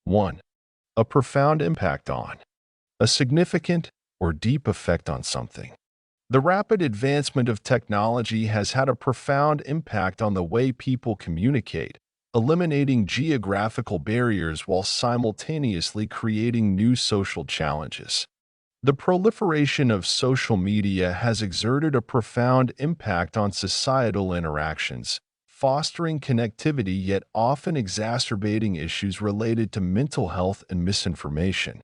1. A profound impact on. A significant or deep effect on something. The rapid advancement of technology has had a profound impact on the way people communicate, eliminating geographical barriers while simultaneously creating new social challenges. The proliferation of social media has exerted a profound impact on societal interactions, fostering connectivity yet often exacerbating issues related to mental health and misinformation.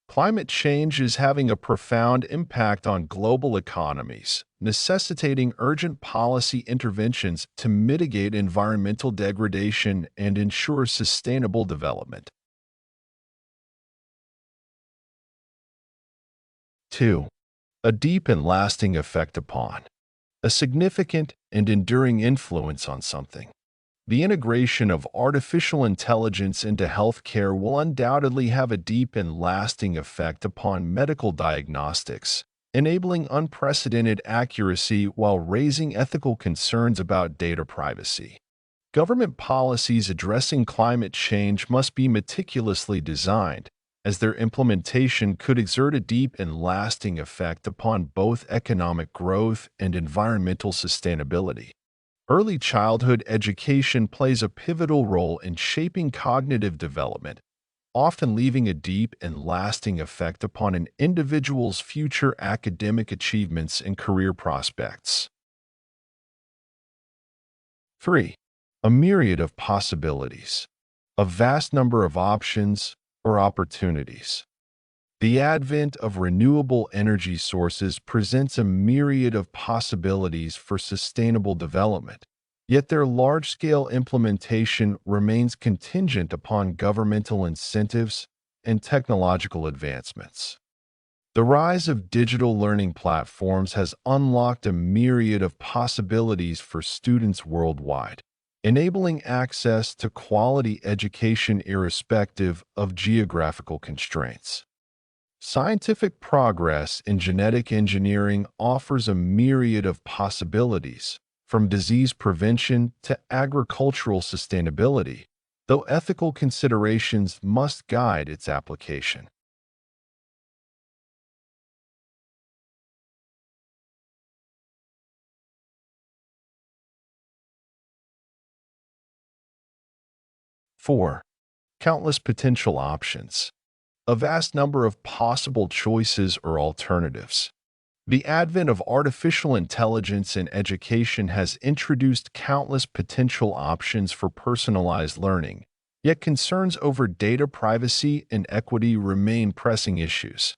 Climate change is having a profound impact on global economies, necessitating urgent policy interventions to mitigate environmental degradation and ensure sustainable development. 2. A deep and lasting effect upon. A significant and enduring influence on something. The integration of artificial intelligence into healthcare will undoubtedly have a deep and lasting effect upon medical diagnostics, enabling unprecedented accuracy while raising ethical concerns about data privacy. Government policies addressing climate change must be meticulously designed, as their implementation could exert a deep and lasting effect upon both economic growth and environmental sustainability. Early childhood education plays a pivotal role in shaping cognitive development, often leaving a deep and lasting effect upon an individual's future academic achievements and career prospects. 3. A myriad of possibilities. A vast number of options or opportunities. The advent of renewable energy sources presents a myriad of possibilities for sustainable development, yet their large-scale implementation remains contingent upon governmental incentives and technological advancements. The rise of digital learning platforms has unlocked a myriad of possibilities for students worldwide, enabling access to quality education irrespective of geographical constraints. Scientific progress in genetic engineering offers a myriad of possibilities, from disease prevention to agricultural sustainability, though ethical considerations must guide its application. Four, countless potential options. A vast number of possible choices or alternatives. The advent of artificial intelligence in education has introduced countless potential options for personalized learning, yet concerns over data privacy and equity remain pressing issues.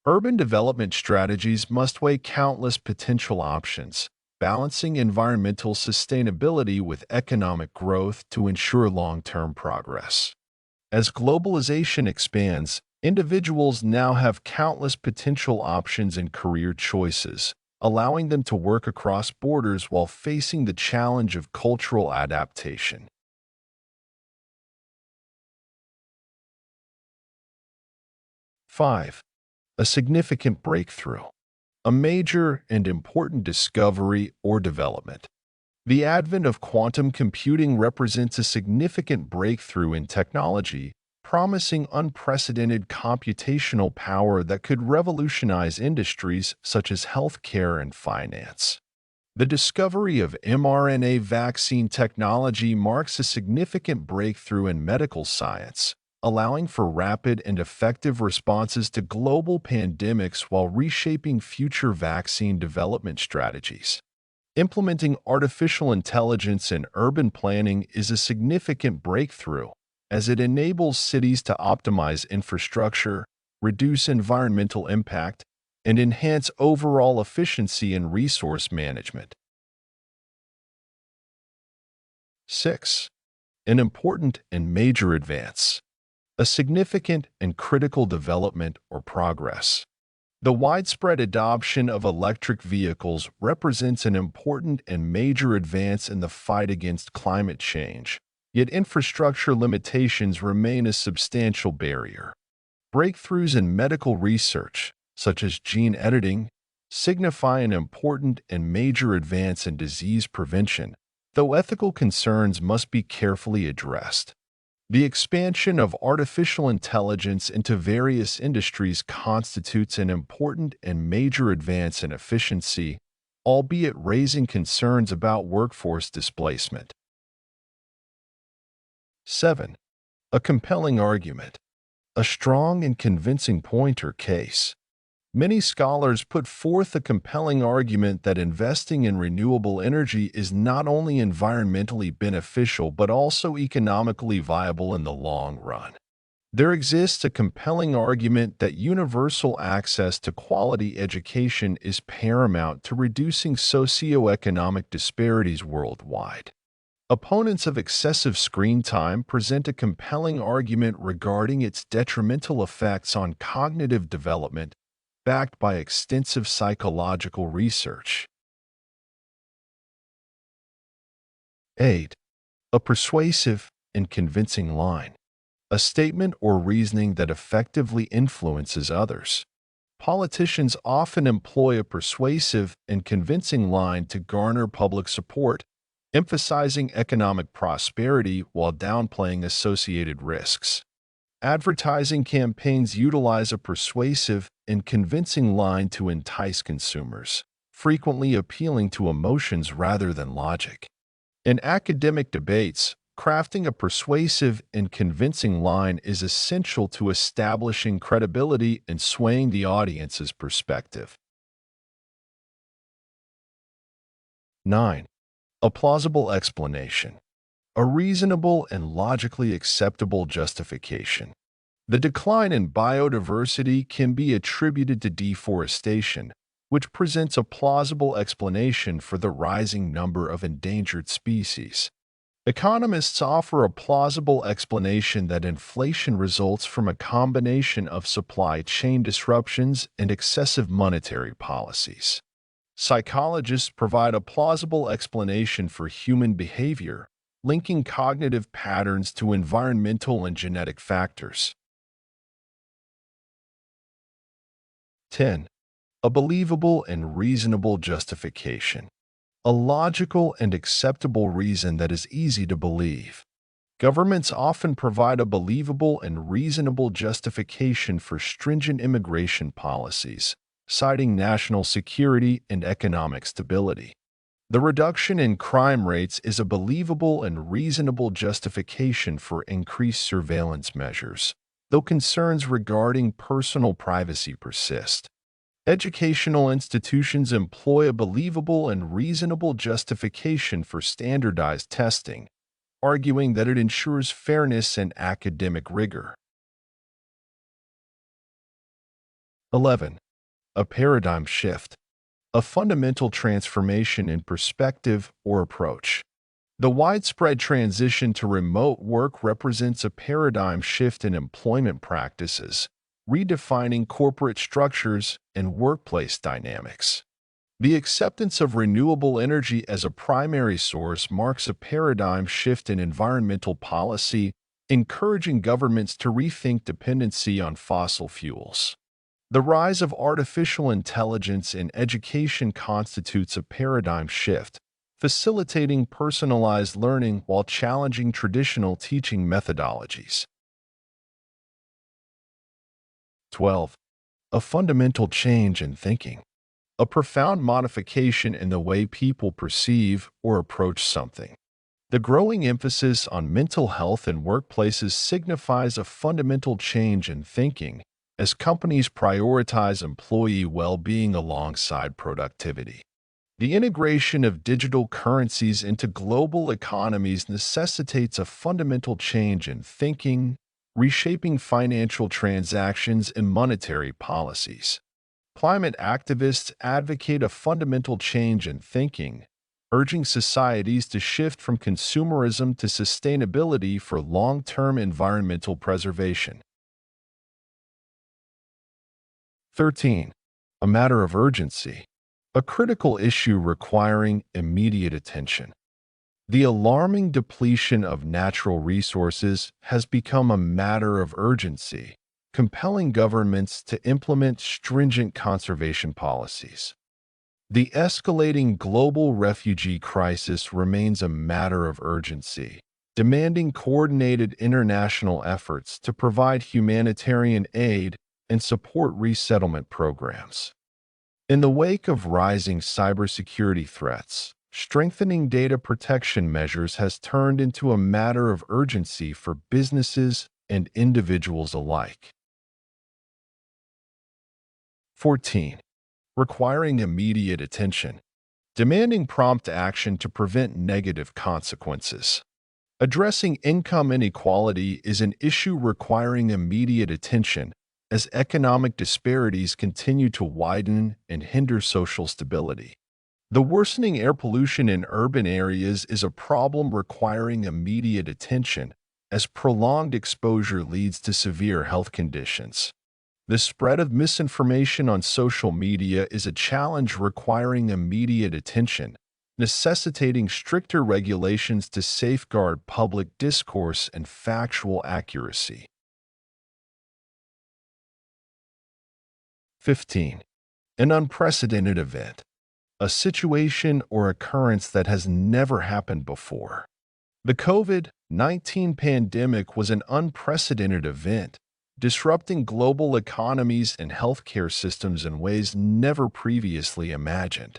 Urban development strategies must weigh countless potential options, balancing environmental sustainability with economic growth to ensure long-term progress. As globalization expands, individuals now have countless potential options and career choices, allowing them to work across borders while facing the challenge of cultural adaptation. 5. A significant breakthrough. A major and important discovery or development. The advent of quantum computing represents a significant breakthrough in technology, promising unprecedented computational power that could revolutionize industries such as healthcare and finance. The discovery of mRNA vaccine technology marks a significant breakthrough in medical science, allowing for rapid and effective responses to global pandemics while reshaping future vaccine development strategies. Implementing artificial intelligence in urban planning is a significant breakthrough, as it enables cities to optimize infrastructure, reduce environmental impact, and enhance overall efficiency in resource management. 6. An important and major advance. A significant and critical development or progress. The widespread adoption of electric vehicles represents an important and major advance in the fight against climate change, yet infrastructure limitations remain a substantial barrier. Breakthroughs in medical research, such as gene editing, signify an important and major advance in disease prevention, though ethical concerns must be carefully addressed. The expansion of artificial intelligence into various industries constitutes an important and major advance in efficiency, albeit raising concerns about workforce displacement. 7. A compelling argument. A strong and convincing point or case. Many scholars put forth a compelling argument that investing in renewable energy is not only environmentally beneficial but also economically viable in the long run. There exists a compelling argument that universal access to quality education is paramount to reducing socioeconomic disparities worldwide. Opponents of excessive screen time present a compelling argument regarding its detrimental effects on cognitive development, backed by extensive psychological research. 8. A persuasive and convincing line. A statement or reasoning that effectively influences others. Politicians often employ a persuasive and convincing line to garner public support, emphasizing economic prosperity while downplaying associated risks. Advertising campaigns utilize a persuasive and convincing line to entice consumers, frequently appealing to emotions rather than logic. In academic debates, crafting a persuasive and convincing line is essential to establishing credibility and swaying the audience's perspective. 9. A plausible explanation. A reasonable and logically acceptable justification. The decline in biodiversity can be attributed to deforestation, which presents a plausible explanation for the rising number of endangered species. Economists offer a plausible explanation that inflation results from a combination of supply chain disruptions and excessive monetary policies. Psychologists provide a plausible explanation for human behavior, linking cognitive patterns to environmental and genetic factors. 10. A believable and reasonable justification. A logical and acceptable reason that is easy to believe. Governments often provide a believable and reasonable justification for stringent immigration policies, citing national security and economic stability. The reduction in crime rates is a believable and reasonable justification for increased surveillance measures, though concerns regarding personal privacy persist. Educational institutions employ a believable and reasonable justification for standardized testing, arguing that it ensures fairness and academic rigor. 11. A paradigm shift. A fundamental transformation in perspective or approach. The widespread transition to remote work represents a paradigm shift in employment practices, redefining corporate structures and workplace dynamics. The acceptance of renewable energy as a primary source marks a paradigm shift in environmental policy, encouraging governments to rethink dependency on fossil fuels. The rise of artificial intelligence in education constitutes a paradigm shift, facilitating personalized learning while challenging traditional teaching methodologies. 12. A fundamental change in thinking. A profound modification in the way people perceive or approach something. The growing emphasis on mental health in workplaces signifies a fundamental change in thinking, as companies prioritize employee well-being alongside productivity. The integration of digital currencies into global economies necessitates a fundamental change in thinking, reshaping financial transactions and monetary policies. Climate activists advocate a fundamental change in thinking, urging societies to shift from consumerism to sustainability for long-term environmental preservation. 13. A matter of urgency. A critical issue requiring immediate attention. The alarming depletion of natural resources has become a matter of urgency, compelling governments to implement stringent conservation policies. The escalating global refugee crisis remains a matter of urgency, demanding coordinated international efforts to provide humanitarian aid and support resettlement programs. In the wake of rising cybersecurity threats, strengthening data protection measures has turned into a matter of urgency for businesses and individuals alike. 14. Requiring immediate attention, demanding prompt action to prevent negative consequences. Addressing income inequality is an issue requiring immediate attention as economic disparities continue to widen and hinder social stability. The worsening air pollution in urban areas is a problem requiring immediate attention as prolonged exposure leads to severe health conditions. The spread of misinformation on social media is a challenge requiring immediate attention, necessitating stricter regulations to safeguard public discourse and factual accuracy. 15. An unprecedented event, a situation or occurrence that has never happened before. The COVID-19 pandemic was an unprecedented event, disrupting global economies and healthcare systems in ways never previously imagined.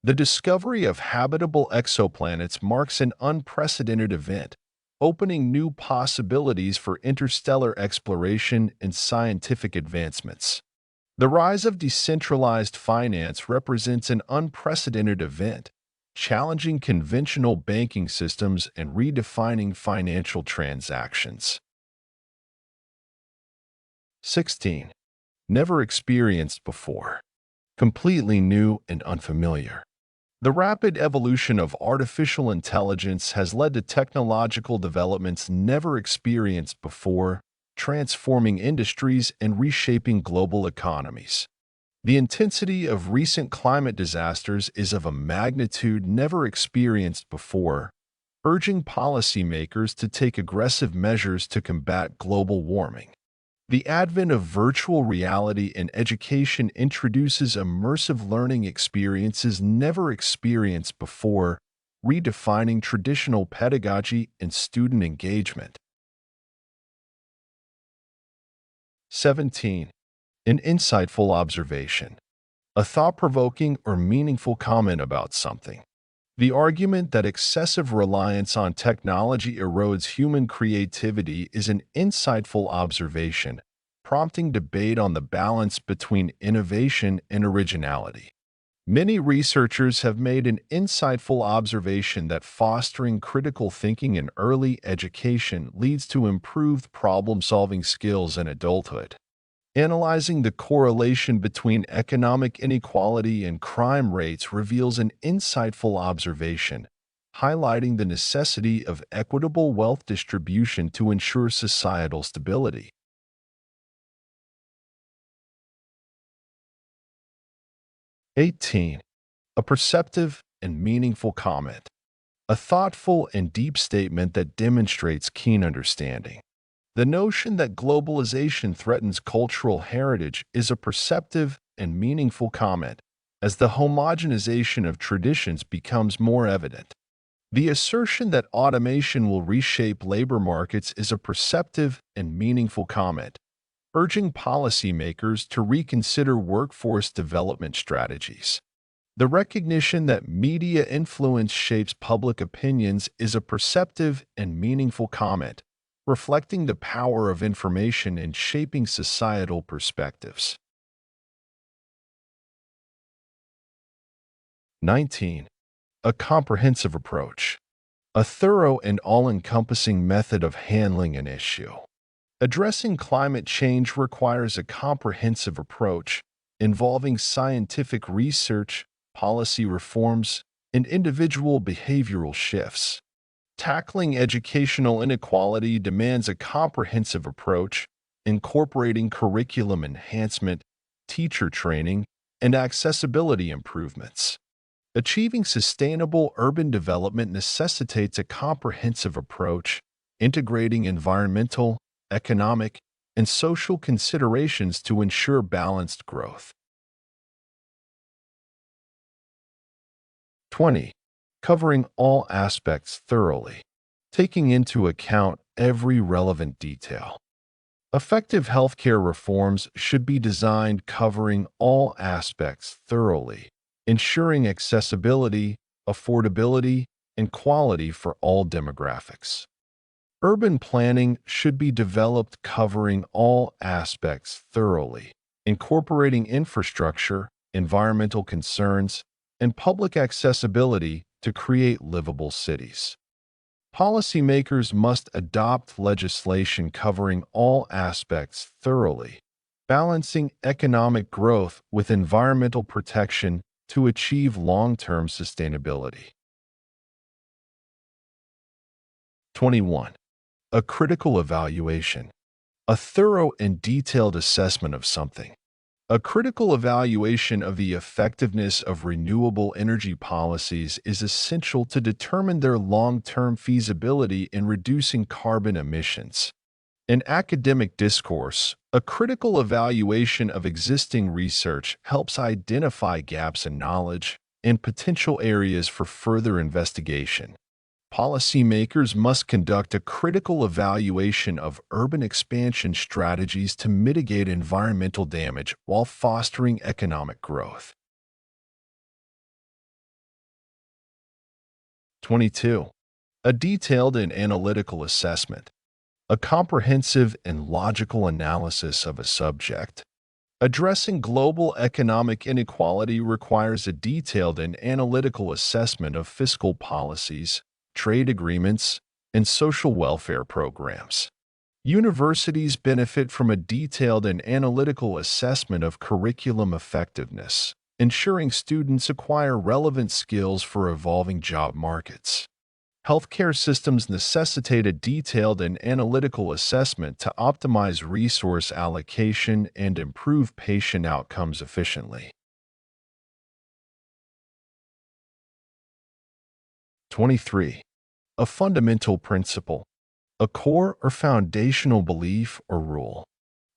The discovery of habitable exoplanets marks an unprecedented event, opening new possibilities for interstellar exploration and scientific advancements. The rise of decentralized finance represents an unprecedented event, challenging conventional banking systems and redefining financial transactions. 16. Never experienced before, completely new and unfamiliar. The rapid evolution of artificial intelligence has led to technological developments never experienced before, transforming industries and reshaping global economies. The intensity of recent climate disasters is of a magnitude never experienced before, urging policymakers to take aggressive measures to combat global warming. The advent of virtual reality in education introduces immersive learning experiences never experienced before, redefining traditional pedagogy and student engagement. 17. An insightful observation, a thought-provoking or meaningful comment about something. The argument that excessive reliance on technology erodes human creativity is an insightful observation, prompting debate on the balance between innovation and originality. Many researchers have made an insightful observation that fostering critical thinking in early education leads to improved problem-solving skills in adulthood. Analyzing the correlation between economic inequality and crime rates reveals an insightful observation, highlighting the necessity of equitable wealth distribution to ensure societal stability. 18. A perceptive and meaningful comment, a thoughtful and deep statement that demonstrates keen understanding. The notion that globalization threatens cultural heritage is a perceptive and meaningful comment as the homogenization of traditions becomes more evident. The assertion that automation will reshape labor markets is a perceptive and meaningful comment, urging policymakers to reconsider workforce development strategies. The recognition that media influence shapes public opinions is a perceptive and meaningful comment, reflecting the power of information in shaping societal perspectives. 19. A comprehensive approach, a thorough and all-encompassing method of handling an issue. Addressing climate change requires a comprehensive approach involving scientific research, policy reforms, and individual behavioral shifts. Tackling educational inequality demands a comprehensive approach, incorporating curriculum enhancement, teacher training, and accessibility improvements. Achieving sustainable urban development necessitates a comprehensive approach, integrating environmental, economic, and social considerations to ensure balanced growth. 20. Covering all aspects thoroughly. taking into account every relevant detail. Effective healthcare reforms should be designed covering all aspects thoroughly, ensuring accessibility, affordability, and quality for all demographics. Urban planning should be developed covering all aspects thoroughly, incorporating infrastructure, environmental concerns, and public accessibility to create livable cities. Policymakers must adopt legislation covering all aspects thoroughly, balancing economic growth with environmental protection to achieve long-term sustainability. 21. A critical evaluation. A thorough and detailed assessment of something. A critical evaluation of the effectiveness of renewable energy policies is essential to determine their long-term feasibility in reducing carbon emissions. In academic discourse, a critical evaluation of existing research helps identify gaps in knowledge and potential areas for further investigation. Policymakers must conduct a critical evaluation of urban expansion strategies to mitigate environmental damage while fostering economic growth. 22. A detailed and analytical assessment. A comprehensive and logical analysis of a subject. Addressing global economic inequality requires a detailed and analytical assessment of fiscal policies, trade agreements, and social welfare programs. Universities benefit from a detailed and analytical assessment of curriculum effectiveness, ensuring students acquire relevant skills for evolving job markets. Healthcare systems necessitate a detailed and analytical assessment to optimize resource allocation and improve patient outcomes efficiently. 23. A fundamental principle, a core or foundational belief or rule.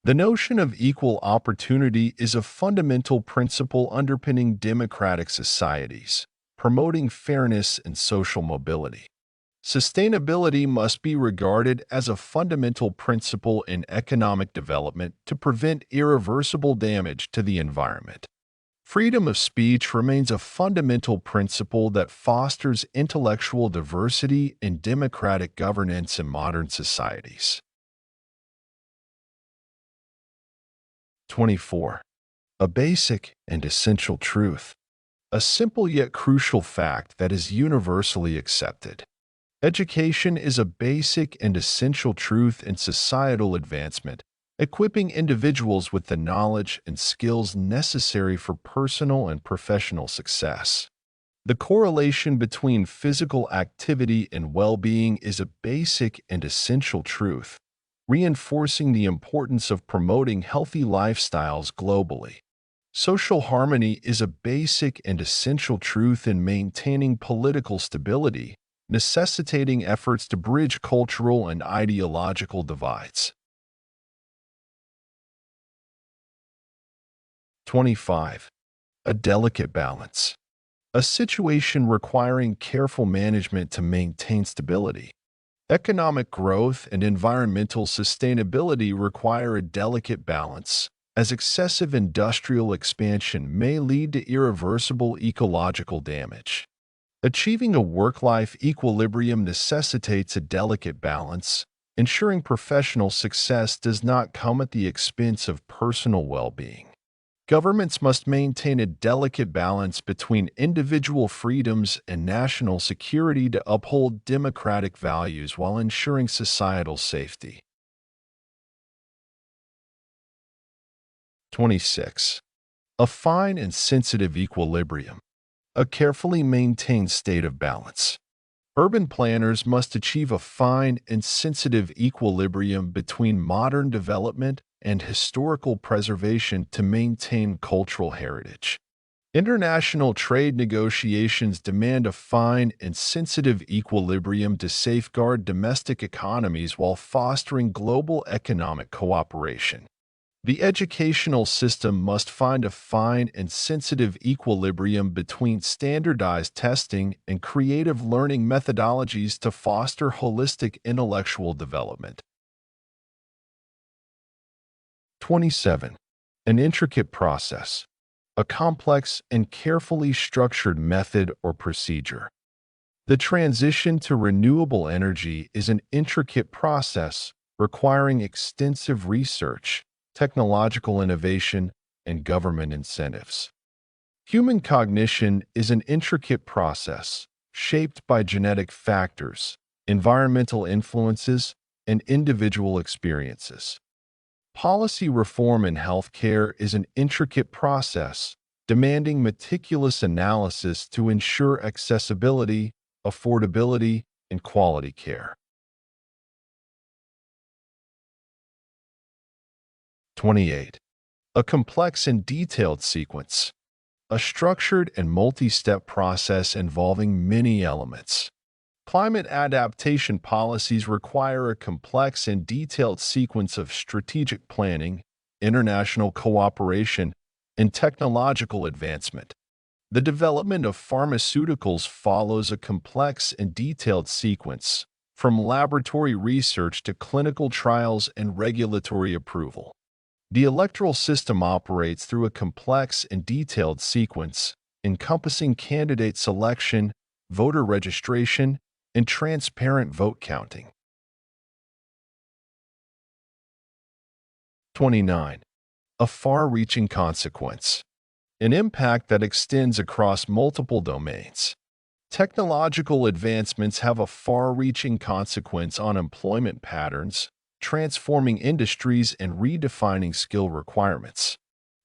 The notion of equal opportunity is a fundamental principle underpinning democratic societies, promoting fairness and social mobility. Sustainability must be regarded as a fundamental principle in economic development to prevent irreversible damage to the environment. Freedom of speech remains a fundamental principle that fosters intellectual diversity and democratic governance in modern societies. 24. A basic and essential truth. A simple yet crucial fact that is universally accepted. Education is a basic and essential truth in societal advancement, equipping individuals with the knowledge and skills necessary for personal and professional success. The correlation between physical activity and well-being is a basic and essential truth, reinforcing the importance of promoting healthy lifestyles globally. Social harmony is a basic and essential truth in maintaining political stability, necessitating efforts to bridge cultural and ideological divides. 25. A delicate balance. A situation requiring careful management to maintain stability. Economic growth and environmental sustainability require a delicate balance, as excessive industrial expansion may lead to irreversible ecological damage. Achieving a work-life equilibrium necessitates a delicate balance, ensuring professional success does not come at the expense of personal well-being. Governments must maintain a delicate balance between individual freedoms and national security to uphold democratic values while ensuring societal safety. 26. A fine and sensitive equilibrium. A carefully maintained state of balance. Urban planners must achieve a fine and sensitive equilibrium between modern development and historical preservation to maintain cultural heritage. International trade negotiations demand a fine and sensitive equilibrium to safeguard domestic economies while fostering global economic cooperation. The educational system must find a fine and sensitive equilibrium between standardized testing and creative learning methodologies to foster holistic intellectual development. 27. An intricate process, a complex and carefully structured method or procedure. The transition to renewable energy is an intricate process requiring extensive research, technological innovation, and government incentives. Human cognition is an intricate process shaped by genetic factors, environmental influences, and individual experiences. Policy reform in healthcare is an intricate process demanding meticulous analysis to ensure accessibility, affordability, and quality care. 28. A complex and detailed sequence, a structured and multi-step process involving many elements. Climate adaptation policies require a complex and detailed sequence of strategic planning, international cooperation, and technological advancement. The development of pharmaceuticals follows a complex and detailed sequence, from laboratory research to clinical trials and regulatory approval. The electoral system operates through a complex and detailed sequence, encompassing candidate selection, voter registration, and transparent vote counting. 29. A far-reaching consequence, an impact that extends across multiple domains. Technological advancements have a far-reaching consequence on employment patterns, transforming industries and redefining skill requirements.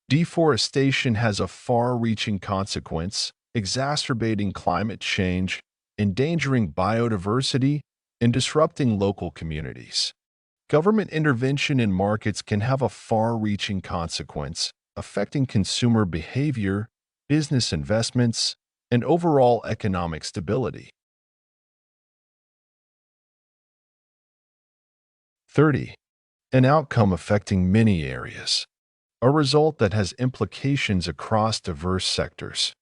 Deforestation has a far-reaching consequence, exacerbating climate change, endangering biodiversity, and disrupting local communities. Government intervention in markets can have a far-reaching consequence, affecting consumer behavior, business investments, and overall economic stability. 30. An outcome affecting many areas, a result that has implications across diverse sectors.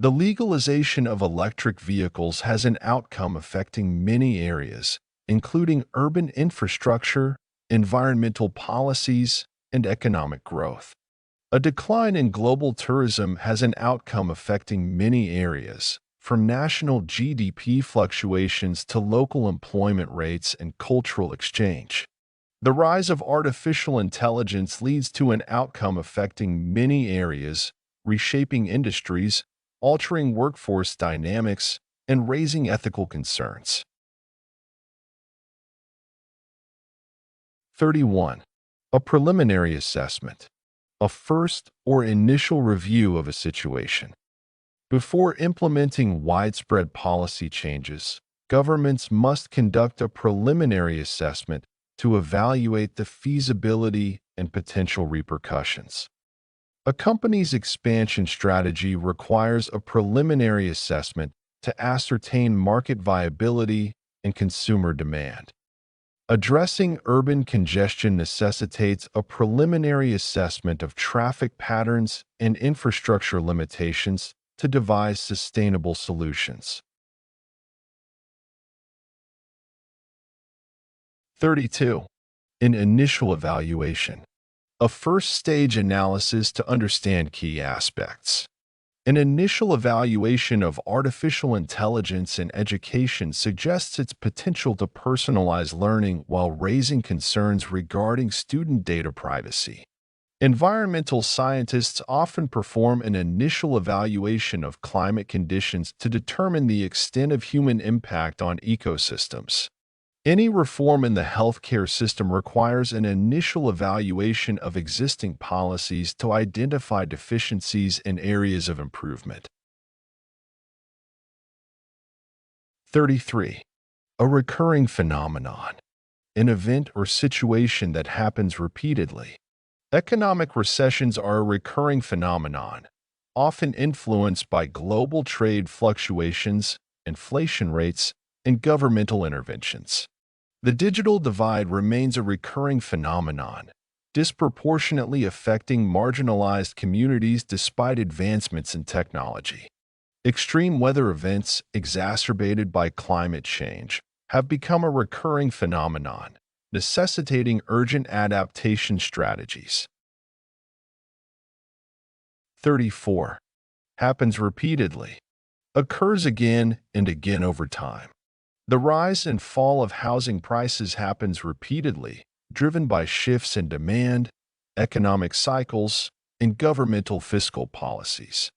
The legalization of electric vehicles has an outcome affecting many areas, including urban infrastructure, environmental policies, and economic growth. A decline in global tourism has an outcome affecting many areas, from national GDP fluctuations to local employment rates and cultural exchange. The rise of artificial intelligence leads to an outcome affecting many areas, reshaping industries, altering workforce dynamics, and raising ethical concerns. 31. A preliminary assessment, a first or initial review of a situation. Before implementing widespread policy changes, governments must conduct a preliminary assessment to evaluate the feasibility and potential repercussions. A company's expansion strategy requires a preliminary assessment to ascertain market viability and consumer demand. Addressing urban congestion necessitates a preliminary assessment of traffic patterns and infrastructure limitations to devise sustainable solutions. 32. An initial evaluation, a first-stage analysis to understand key aspects. An initial evaluation of artificial intelligence in education suggests its potential to personalize learning while raising concerns regarding student data privacy. Environmental scientists often perform an initial evaluation of climate conditions to determine the extent of human impact on ecosystems. Any reform in the healthcare system requires an initial evaluation of existing policies to identify deficiencies and areas of improvement. 33. A recurring phenomenon, an event or situation that happens repeatedly. Economic recessions are a recurring phenomenon, often influenced by global trade fluctuations, inflation rates, and governmental interventions. The digital divide remains a recurring phenomenon, disproportionately affecting marginalized communities despite advancements in technology. Extreme weather events, exacerbated by climate change, have become a recurring phenomenon, necessitating urgent adaptation strategies. 34. Happens repeatedly. Occurs again and again over time. The rise and fall of housing prices happens repeatedly, driven by shifts in demand, economic cycles, and governmental fiscal policies.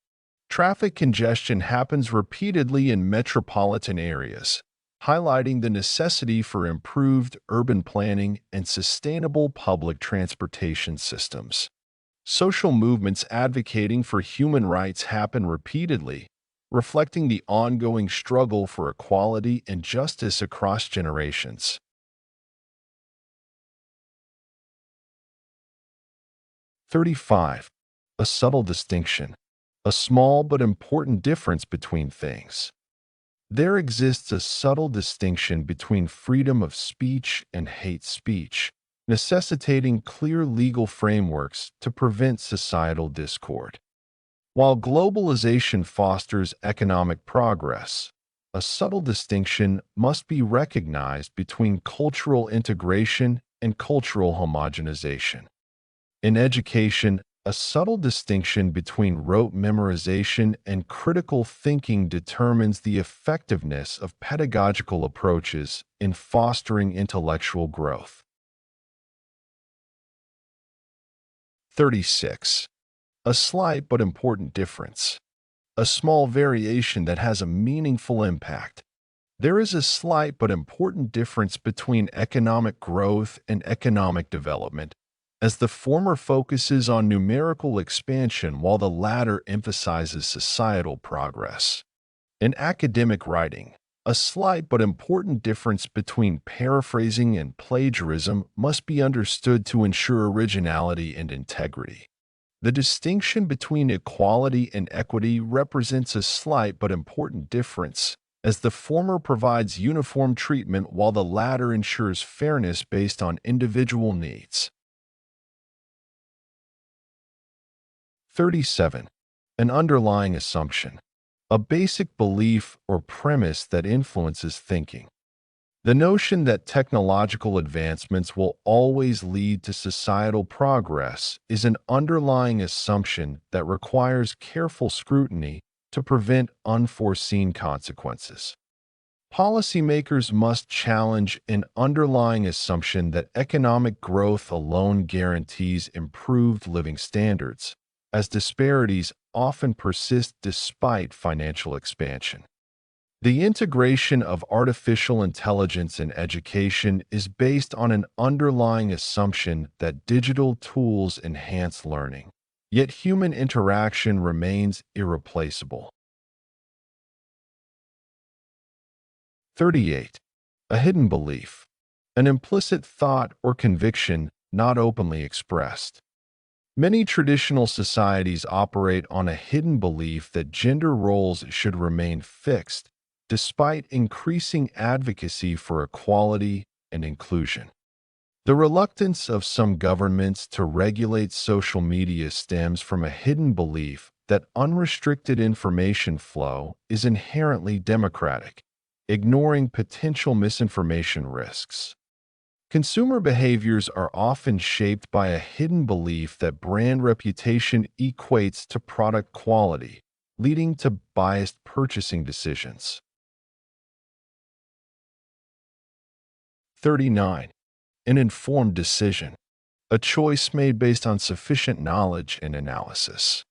Traffic congestion happens repeatedly in metropolitan areas, highlighting the necessity for improved urban planning and sustainable public transportation systems. Social movements advocating for human rights happen repeatedly, reflecting the ongoing struggle for equality and justice across generations. 35. A subtle distinction, a small but important difference between things. There exists a subtle distinction between freedom of speech and hate speech, necessitating clear legal frameworks to prevent societal discord. While globalization fosters economic progress, a subtle distinction must be recognized between cultural integration and cultural homogenization. In education, a subtle distinction between rote memorization and critical thinking determines the effectiveness of pedagogical approaches in fostering intellectual growth. 36. A slight but important difference. A small variation that has a meaningful impact. There is a slight but important difference between economic growth and economic development, as the former focuses on numerical expansion while the latter emphasizes societal progress. In academic writing, a slight but important difference between paraphrasing and plagiarism must be understood to ensure originality and integrity. The distinction between equality and equity represents a slight but important difference, as the former provides uniform treatment while the latter ensures fairness based on individual needs. 37. An underlying assumption, a basic belief or premise that influences thinking. The notion that technological advancements will always lead to societal progress is an underlying assumption that requires careful scrutiny to prevent unforeseen consequences. Policymakers must challenge an underlying assumption that economic growth alone guarantees improved living standards, as disparities often persist despite financial expansion. The integration of artificial intelligence in education is based on an underlying assumption that digital tools enhance learning, yet human interaction remains irreplaceable. 38. A hidden belief, an implicit thought or conviction not openly expressed. Many traditional societies operate on a hidden belief that gender roles should remain fixed, despite increasing advocacy for equality and inclusion. The reluctance of some governments to regulate social media stems from a hidden belief that unrestricted information flow is inherently democratic, ignoring potential misinformation risks. Consumer behaviors are often shaped by a hidden belief that brand reputation equates to product quality, leading to biased purchasing decisions. 39. An informed decision, a choice made based on sufficient knowledge and analysis.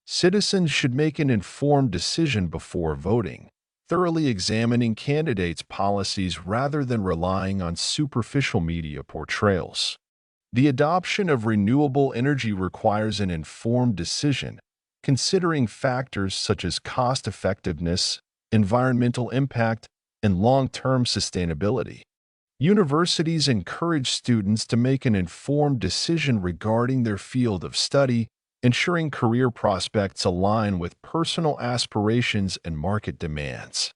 Citizens should make an informed decision before voting, thoroughly examining candidates' policies rather than relying on superficial media portrayals. The adoption of renewable energy requires an informed decision, considering factors such as cost-effectiveness, environmental impact, and long-term sustainability. Universities encourage students to make an informed decision regarding their field of study, ensuring career prospects align with personal aspirations and market demands.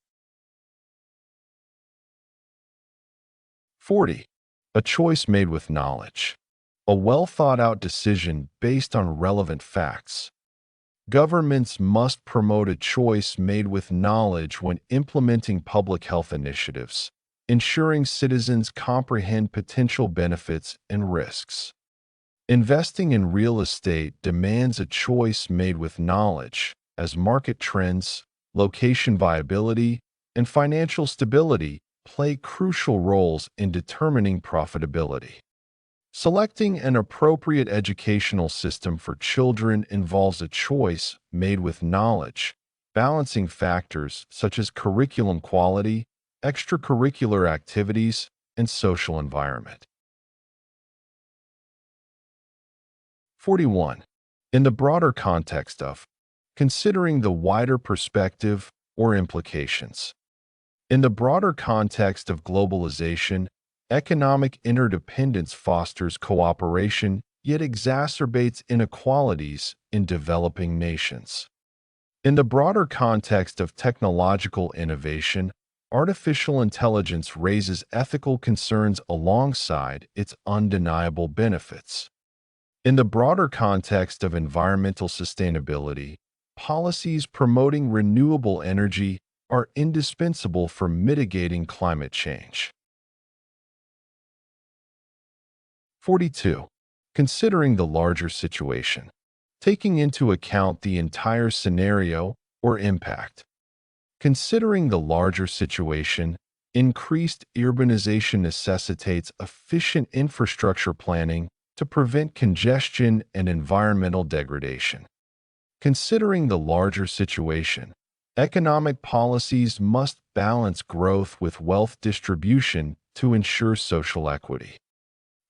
40. A choice made with knowledge, a well-thought-out decision based on relevant facts. Governments must promote a choice made with knowledge when implementing public health initiatives, ensuring citizens comprehend potential benefits and risks. Investing in real estate demands a choice made with knowledge, as market trends, location viability, and financial stability play crucial roles in determining profitability. Selecting an appropriate educational system for children involves a choice made with knowledge, balancing factors such as curriculum quality, extracurricular activities, and social environment. 41. In the broader context of considering the wider perspective or implications. In the broader context of globalization, economic interdependence fosters cooperation yet exacerbates inequalities in developing nations. In the broader context of technological innovation, artificial intelligence raises ethical concerns alongside its undeniable benefits. In the broader context of environmental sustainability, policies promoting renewable energy are indispensable for mitigating climate change. 42. Considering the larger situation, taking into account the entire scenario or impact. Considering the larger situation, increased urbanization necessitates efficient infrastructure planning to prevent congestion and environmental degradation. Considering the larger situation, economic policies must balance growth with wealth distribution to ensure social equity.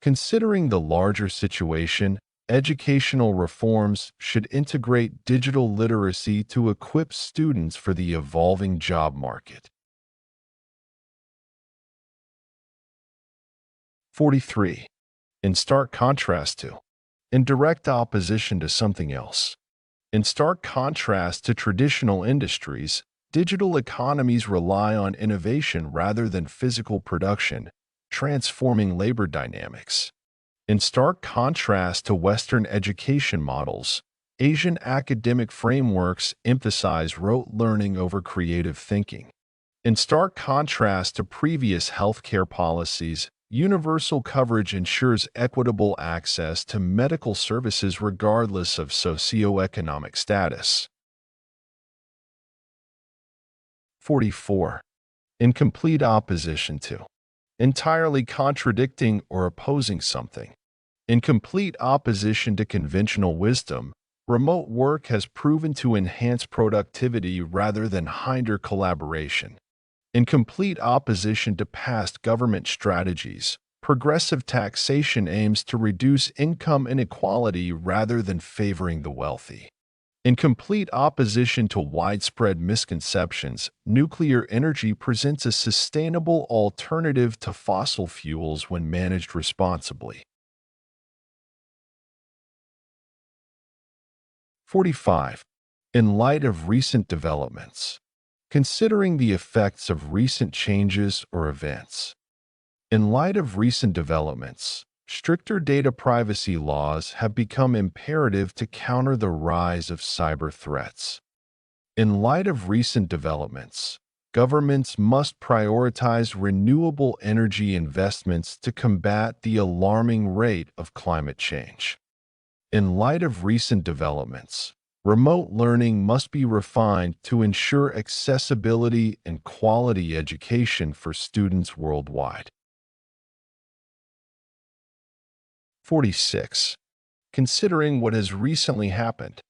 Considering the larger situation, educational reforms should integrate digital literacy to equip students for the evolving job market. 43. In stark contrast to, in direct opposition to something else. In stark contrast to traditional industries, digital economies rely on innovation rather than physical production, transforming labor dynamics. In stark contrast to Western education models, Asian academic frameworks emphasize rote learning over creative thinking. In stark contrast to previous healthcare policies, universal coverage ensures equitable access to medical services regardless of socioeconomic status. 44. In complete opposition to, entirely contradicting or opposing something. In complete opposition to conventional wisdom, remote work has proven to enhance productivity rather than hinder collaboration. In complete opposition to past government strategies, progressive taxation aims to reduce income inequality rather than favoring the wealthy. In complete opposition to widespread misconceptions, nuclear energy presents a sustainable alternative to fossil fuels when managed responsibly. 45. In light of recent developments, considering the effects of recent changes or events. In light of recent developments, stricter data privacy laws have become imperative to counter the rise of cyber threats. In light of recent developments, governments must prioritize renewable energy investments to combat the alarming rate of climate change. In light of recent developments, remote learning must be refined to ensure accessibility and quality education for students worldwide. 46. Considering what has recently happened,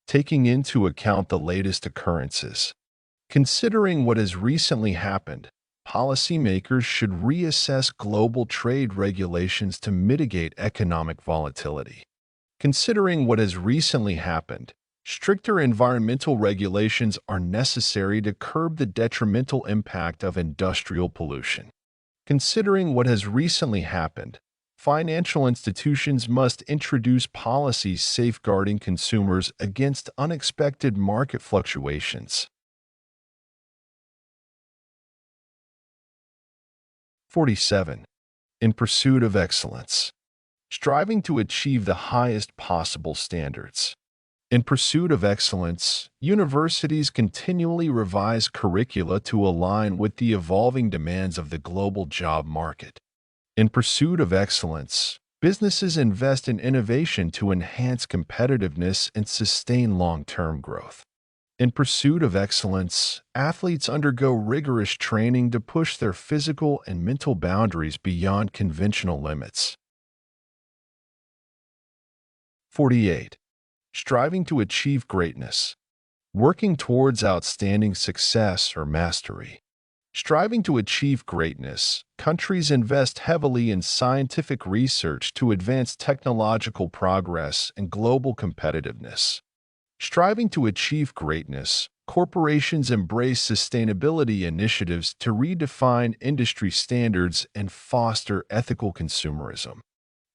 taking into account the latest occurrences. Considering what has recently happened, policymakers should reassess global trade regulations to mitigate economic volatility. Considering what has recently happened, stricter environmental regulations are necessary to curb the detrimental impact of industrial pollution. Considering what has recently happened, financial institutions must introduce policies safeguarding consumers against unexpected market fluctuations. 47. In pursuit of excellence. striving to achieve the highest possible standards. In pursuit of excellence, universities continually revise curricula to align with the evolving demands of the global job market. In pursuit of excellence, businesses invest in innovation to enhance competitiveness and sustain long-term growth. In pursuit of excellence, athletes undergo rigorous training to push their physical and mental boundaries beyond conventional limits. 48. Striving to achieve greatness. Working towards outstanding success or mastery. Striving to achieve greatness, countries invest heavily in scientific research to advance technological progress and global competitiveness. Striving to achieve greatness, corporations embrace sustainability initiatives to redefine industry standards and foster ethical consumerism.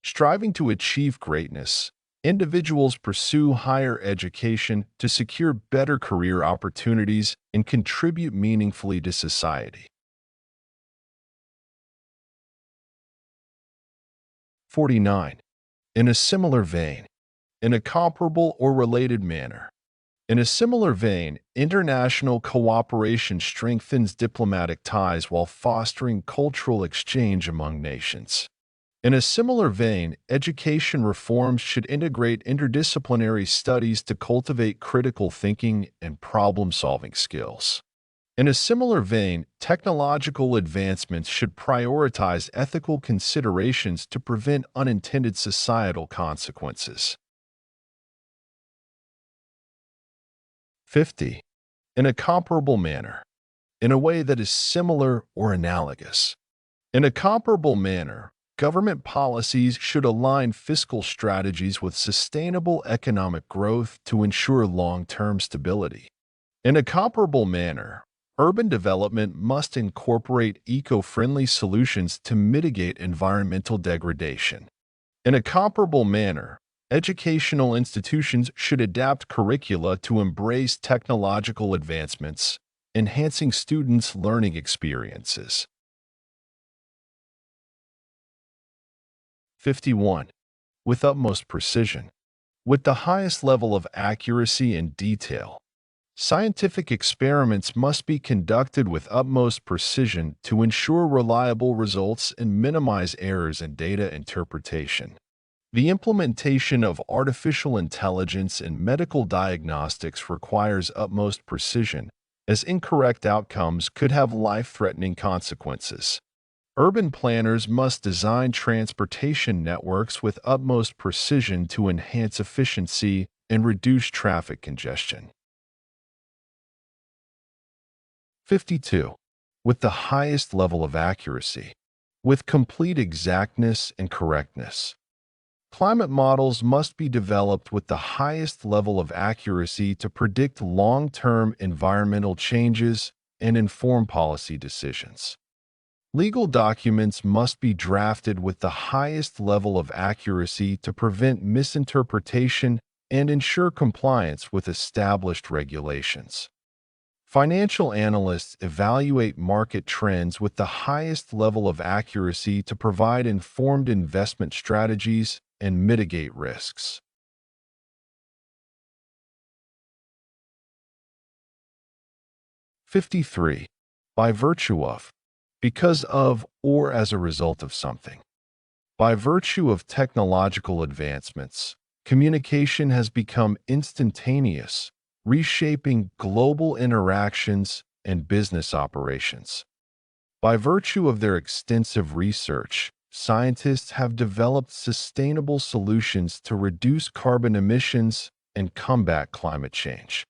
Striving to achieve greatness, individuals pursue higher education to secure better career opportunities and contribute meaningfully to society. 49. In a similar vein, in a comparable or related manner. In a similar vein, international cooperation strengthens diplomatic ties while fostering cultural exchange among nations. In a similar vein, education reforms should integrate interdisciplinary studies to cultivate critical thinking and problem-solving skills. In a similar vein, technological advancements should prioritize ethical considerations to prevent unintended societal consequences. 50. In a comparable manner. In a way that is similar or analogous. In a comparable manner, government policies should align fiscal strategies with sustainable economic growth to ensure long-term stability. In a comparable manner, urban development must incorporate eco-friendly solutions to mitigate environmental degradation. In a comparable manner, educational institutions should adapt curricula to embrace technological advancements, enhancing students' learning experiences. 51. With utmost precision. With the highest level of accuracy and detail. Scientific experiments must be conducted with utmost precision to ensure reliable results and minimize errors in data interpretation. The implementation of artificial intelligence in medical diagnostics requires utmost precision, as incorrect outcomes could have life-threatening consequences. Urban planners must design transportation networks with utmost precision to enhance efficiency and reduce traffic congestion. 52. With the highest level of accuracy. With complete exactness and correctness. Climate models must be developed with the highest level of accuracy to predict long-term environmental changes and inform policy decisions. Legal documents must be drafted with the highest level of accuracy to prevent misinterpretation and ensure compliance with established regulations. Financial analysts evaluate market trends with the highest level of accuracy to provide informed investment strategies and mitigate risks. 53. By virtue of, because of, or as a result of something. By virtue of technological advancements, communication has become instantaneous, reshaping global interactions and business operations. By virtue of their extensive research, scientists have developed sustainable solutions to reduce carbon emissions and combat climate change.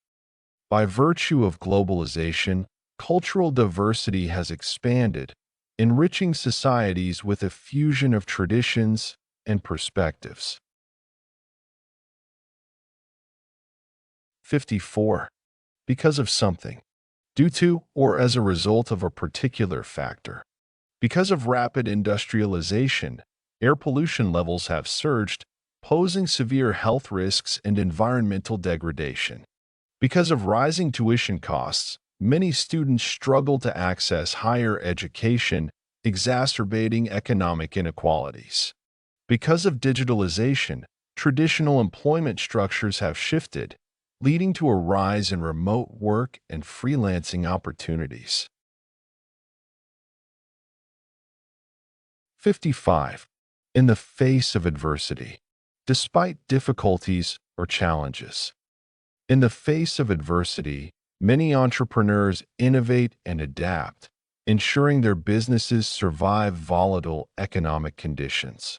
By virtue of globalization, cultural diversity has expanded, enriching societies with a fusion of traditions and perspectives. 54. Because of something. Due to or as a result of a particular factor. Because of rapid industrialization, air pollution levels have surged, posing severe health risks and environmental degradation. Because of rising tuition costs, many students struggle to access higher education, exacerbating economic inequalities. Because of digitalization, traditional employment structures have shifted, leading to a rise in remote work and freelancing opportunities. 55. In the face of adversity. Despite difficulties or challenges. In the face of adversity, many entrepreneurs innovate and adapt, ensuring their businesses survive volatile economic conditions.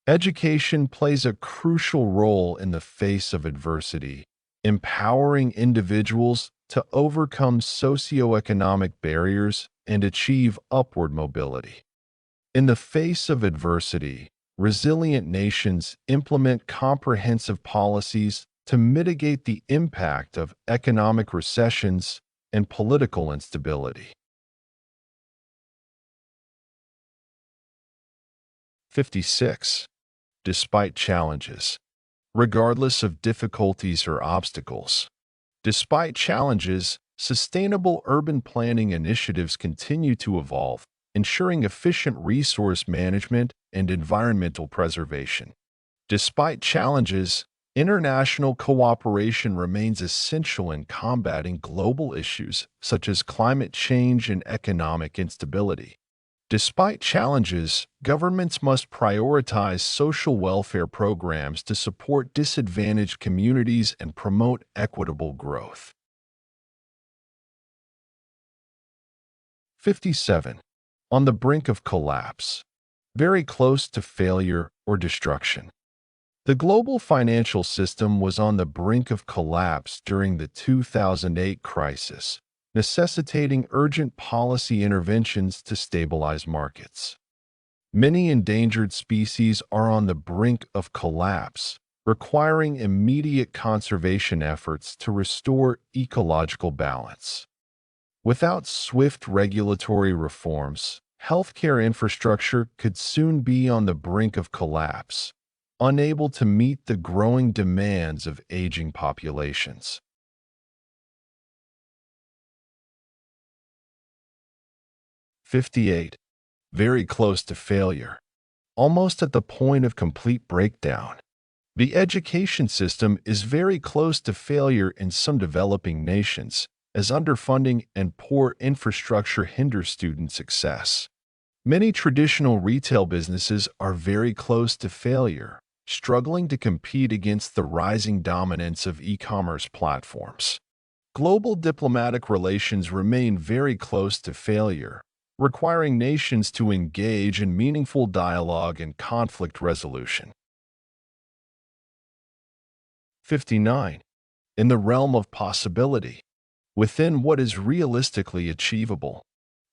Education plays a crucial role in the face of adversity, empowering individuals to overcome socioeconomic barriers and achieve upward mobility. In the face of adversity, resilient nations implement comprehensive policies to mitigate the impact of economic recessions and political instability. 56. Despite challenges. Regardless of difficulties or obstacles. Despite challenges, sustainable urban planning initiatives continue to evolve, ensuring efficient resource management and environmental preservation. Despite challenges, international cooperation remains essential in combating global issues such as climate change and economic instability. Despite challenges, governments must prioritize social welfare programs to support disadvantaged communities and promote equitable growth. 57. On the brink of collapse. Very close to failure or destruction. The global financial system was on the brink of collapse during the 2008 crisis, necessitating urgent policy interventions to stabilize markets. Many endangered species are on the brink of collapse, requiring immediate conservation efforts to restore ecological balance. Without swift regulatory reforms, healthcare infrastructure could soon be on the brink of collapse, unable to meet the growing demands of aging populations. 58. Very close to failure. Almost at the point of complete breakdown. The education system is very close to failure in some developing nations, as underfunding and poor infrastructure hinder student success. Many traditional retail businesses are very close to failure, struggling to compete against the rising dominance of e-commerce platforms. Global diplomatic relations remain very close to failure, requiring nations to engage in meaningful dialogue and conflict resolution. 59. In the realm of possibility. Within what is realistically achievable.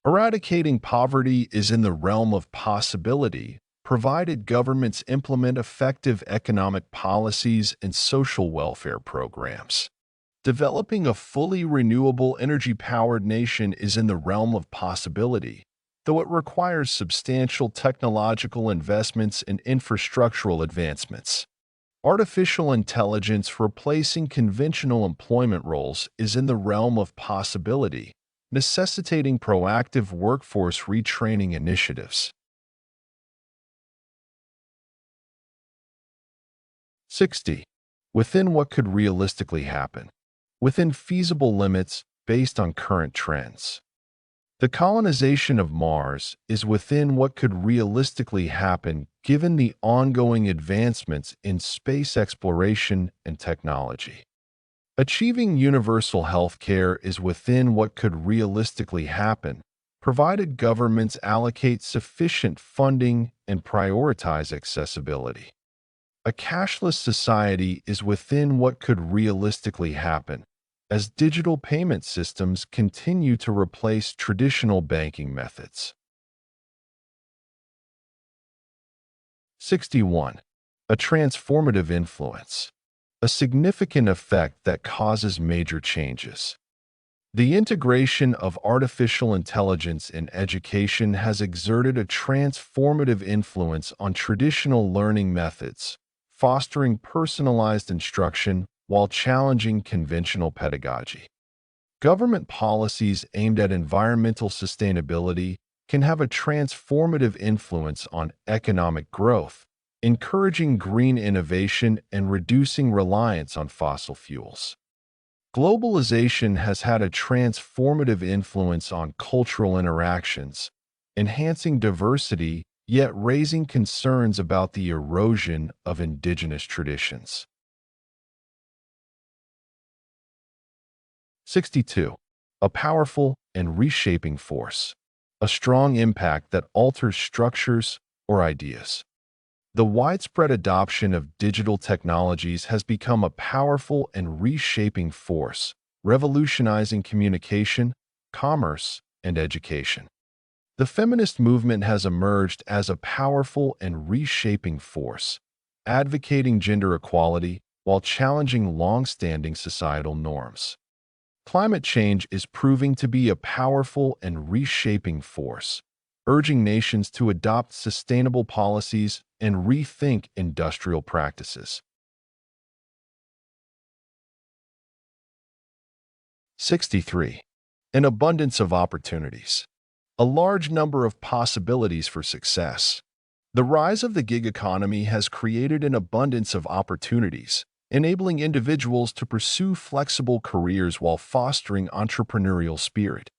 Eradicating poverty is in the realm of possibility, provided governments implement effective economic policies and social welfare programs. Developing a fully renewable energy-powered nation is in the realm of possibility, though it requires substantial technological investments and infrastructural advancements. Artificial intelligence replacing conventional employment roles is in the realm of possibility, necessitating proactive workforce retraining initiatives. 60. Within what could realistically happen. Within feasible limits based on current trends. The colonization of Mars is within what could realistically happen given the ongoing advancements in space exploration and technology. Achieving universal health care is within what could realistically happen, provided governments allocate sufficient funding and prioritize accessibility. A cashless society is within what could realistically happen, as digital payment systems continue to replace traditional banking methods. 61. A transformative influence. A significant effect that causes major changes. The integration of artificial intelligence in education has exerted a transformative influence on traditional learning methods, fostering personalized instruction while challenging conventional pedagogy. Government policies aimed at environmental sustainability can have a transformative influence on economic growth, encouraging green innovation and reducing reliance on fossil fuels. Globalization has had a transformative influence on cultural interactions, enhancing diversity yet raising concerns about the erosion of indigenous traditions. 62. A powerful and reshaping force, a strong impact that alters structures or ideas. The widespread adoption of digital technologies has become a powerful and reshaping force, revolutionizing communication, commerce, and education. The feminist movement has emerged as a powerful and reshaping force, advocating gender equality while challenging long-standing societal norms. Climate change is proving to be a powerful and reshaping force, urging nations to adopt sustainable policies and rethink industrial practices. 63. An abundance of opportunities. A large number of possibilities for success. The rise of the gig economy has created an abundance of opportunities, enabling individuals to pursue flexible careers while fostering entrepreneurial spirit.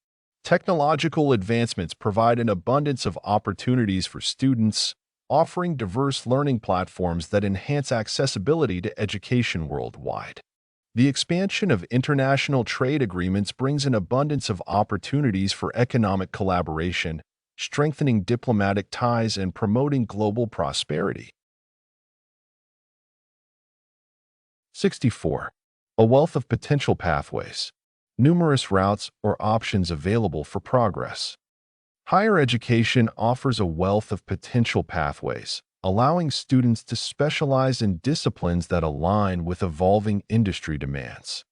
Technological advancements provide an abundance of opportunities for students, offering diverse learning platforms that enhance accessibility to education worldwide. The expansion of international trade agreements brings an abundance of opportunities for economic collaboration, strengthening diplomatic ties and promoting global prosperity. 64. A wealth of potential pathways. Numerous routes or options available for progress. Higher education offers a wealth of potential pathways, allowing students to specialize in disciplines that align with evolving industry demands.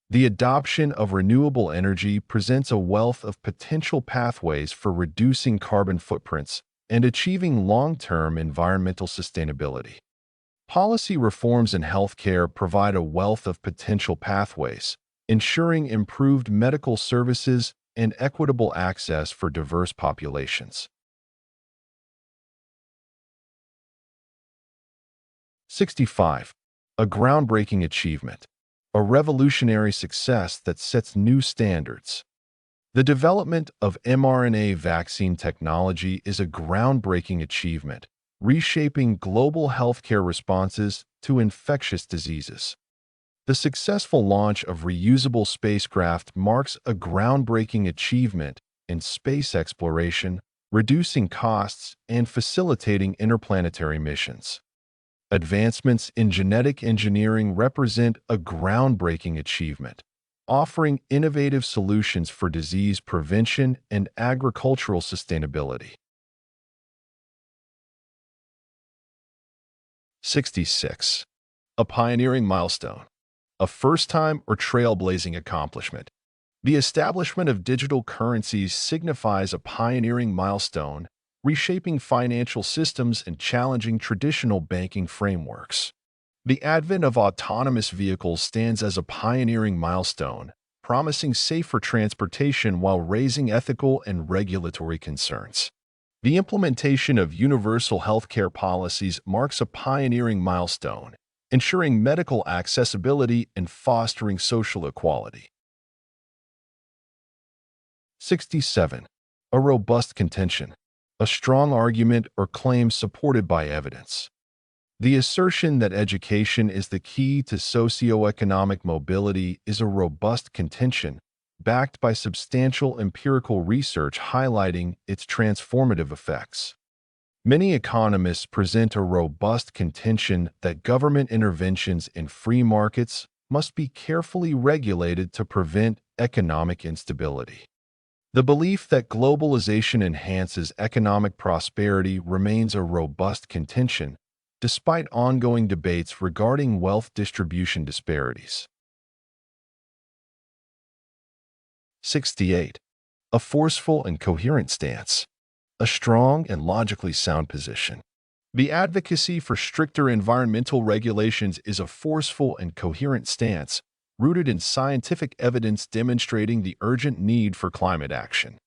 The adoption of renewable energy presents a wealth of potential pathways for reducing carbon footprints and achieving long-term environmental sustainability. Policy reforms in healthcare provide a wealth of potential pathways, ensuring improved medical services and equitable access for diverse populations. 65. A groundbreaking achievement, a revolutionary success that sets new standards. The development of mRNA vaccine technology is a groundbreaking achievement, reshaping global healthcare responses to infectious diseases. The successful launch of reusable spacecraft marks a groundbreaking achievement in space exploration, reducing costs and facilitating interplanetary missions. Advancements in genetic engineering represent a groundbreaking achievement, offering innovative solutions for disease prevention and agricultural sustainability. 66. A pioneering milestone, a first-time or trailblazing accomplishment. The establishment of digital currencies signifies a pioneering milestone, reshaping financial systems and challenging traditional banking frameworks. The advent of autonomous vehicles stands as a pioneering milestone, promising safer transportation while raising ethical and regulatory concerns. The implementation of universal healthcare policies marks a pioneering milestone, ensuring medical accessibility and fostering social equality. 67. A robust contention, a strong argument or claim supported by evidence. The assertion that education is the key to socioeconomic mobility is a robust contention, backed by substantial empirical research highlighting its transformative effects. Many economists present a robust contention that government interventions in free markets must be carefully regulated to prevent economic instability. The belief that globalization enhances economic prosperity remains a robust contention, despite ongoing debates regarding wealth distribution disparities. 68. A forceful and coherent stance, a strong and logically sound position. The advocacy for stricter environmental regulations is a forceful and coherent stance, rooted in scientific evidence demonstrating the urgent need for climate action.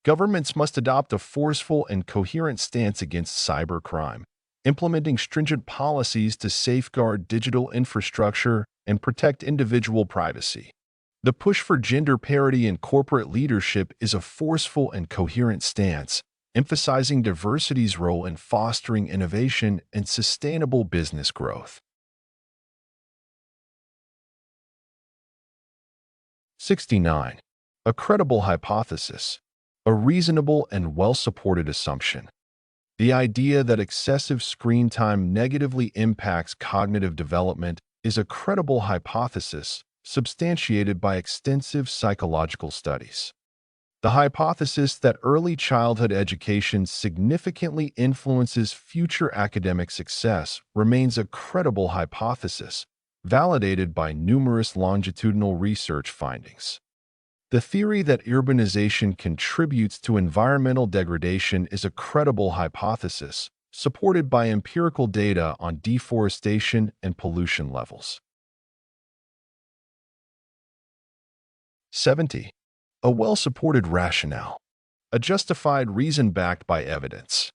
Governments must adopt a forceful and coherent stance against cybercrime, implementing stringent policies to safeguard digital infrastructure and protect individual privacy. The push for gender parity in corporate leadership is a forceful and coherent stance, emphasizing diversity's role in fostering innovation and sustainable business growth. 69. A credible hypothesis, a reasonable and well-supported assumption. The idea that excessive screen time negatively impacts cognitive development is a credible hypothesis substantiated by extensive psychological studies. The hypothesis that early childhood education significantly influences future academic success remains a credible hypothesis, validated by numerous longitudinal research findings. The theory that urbanization contributes to environmental degradation is a credible hypothesis, supported by empirical data on deforestation and pollution levels. 70. A well-supported rationale, a justified reason backed by evidence.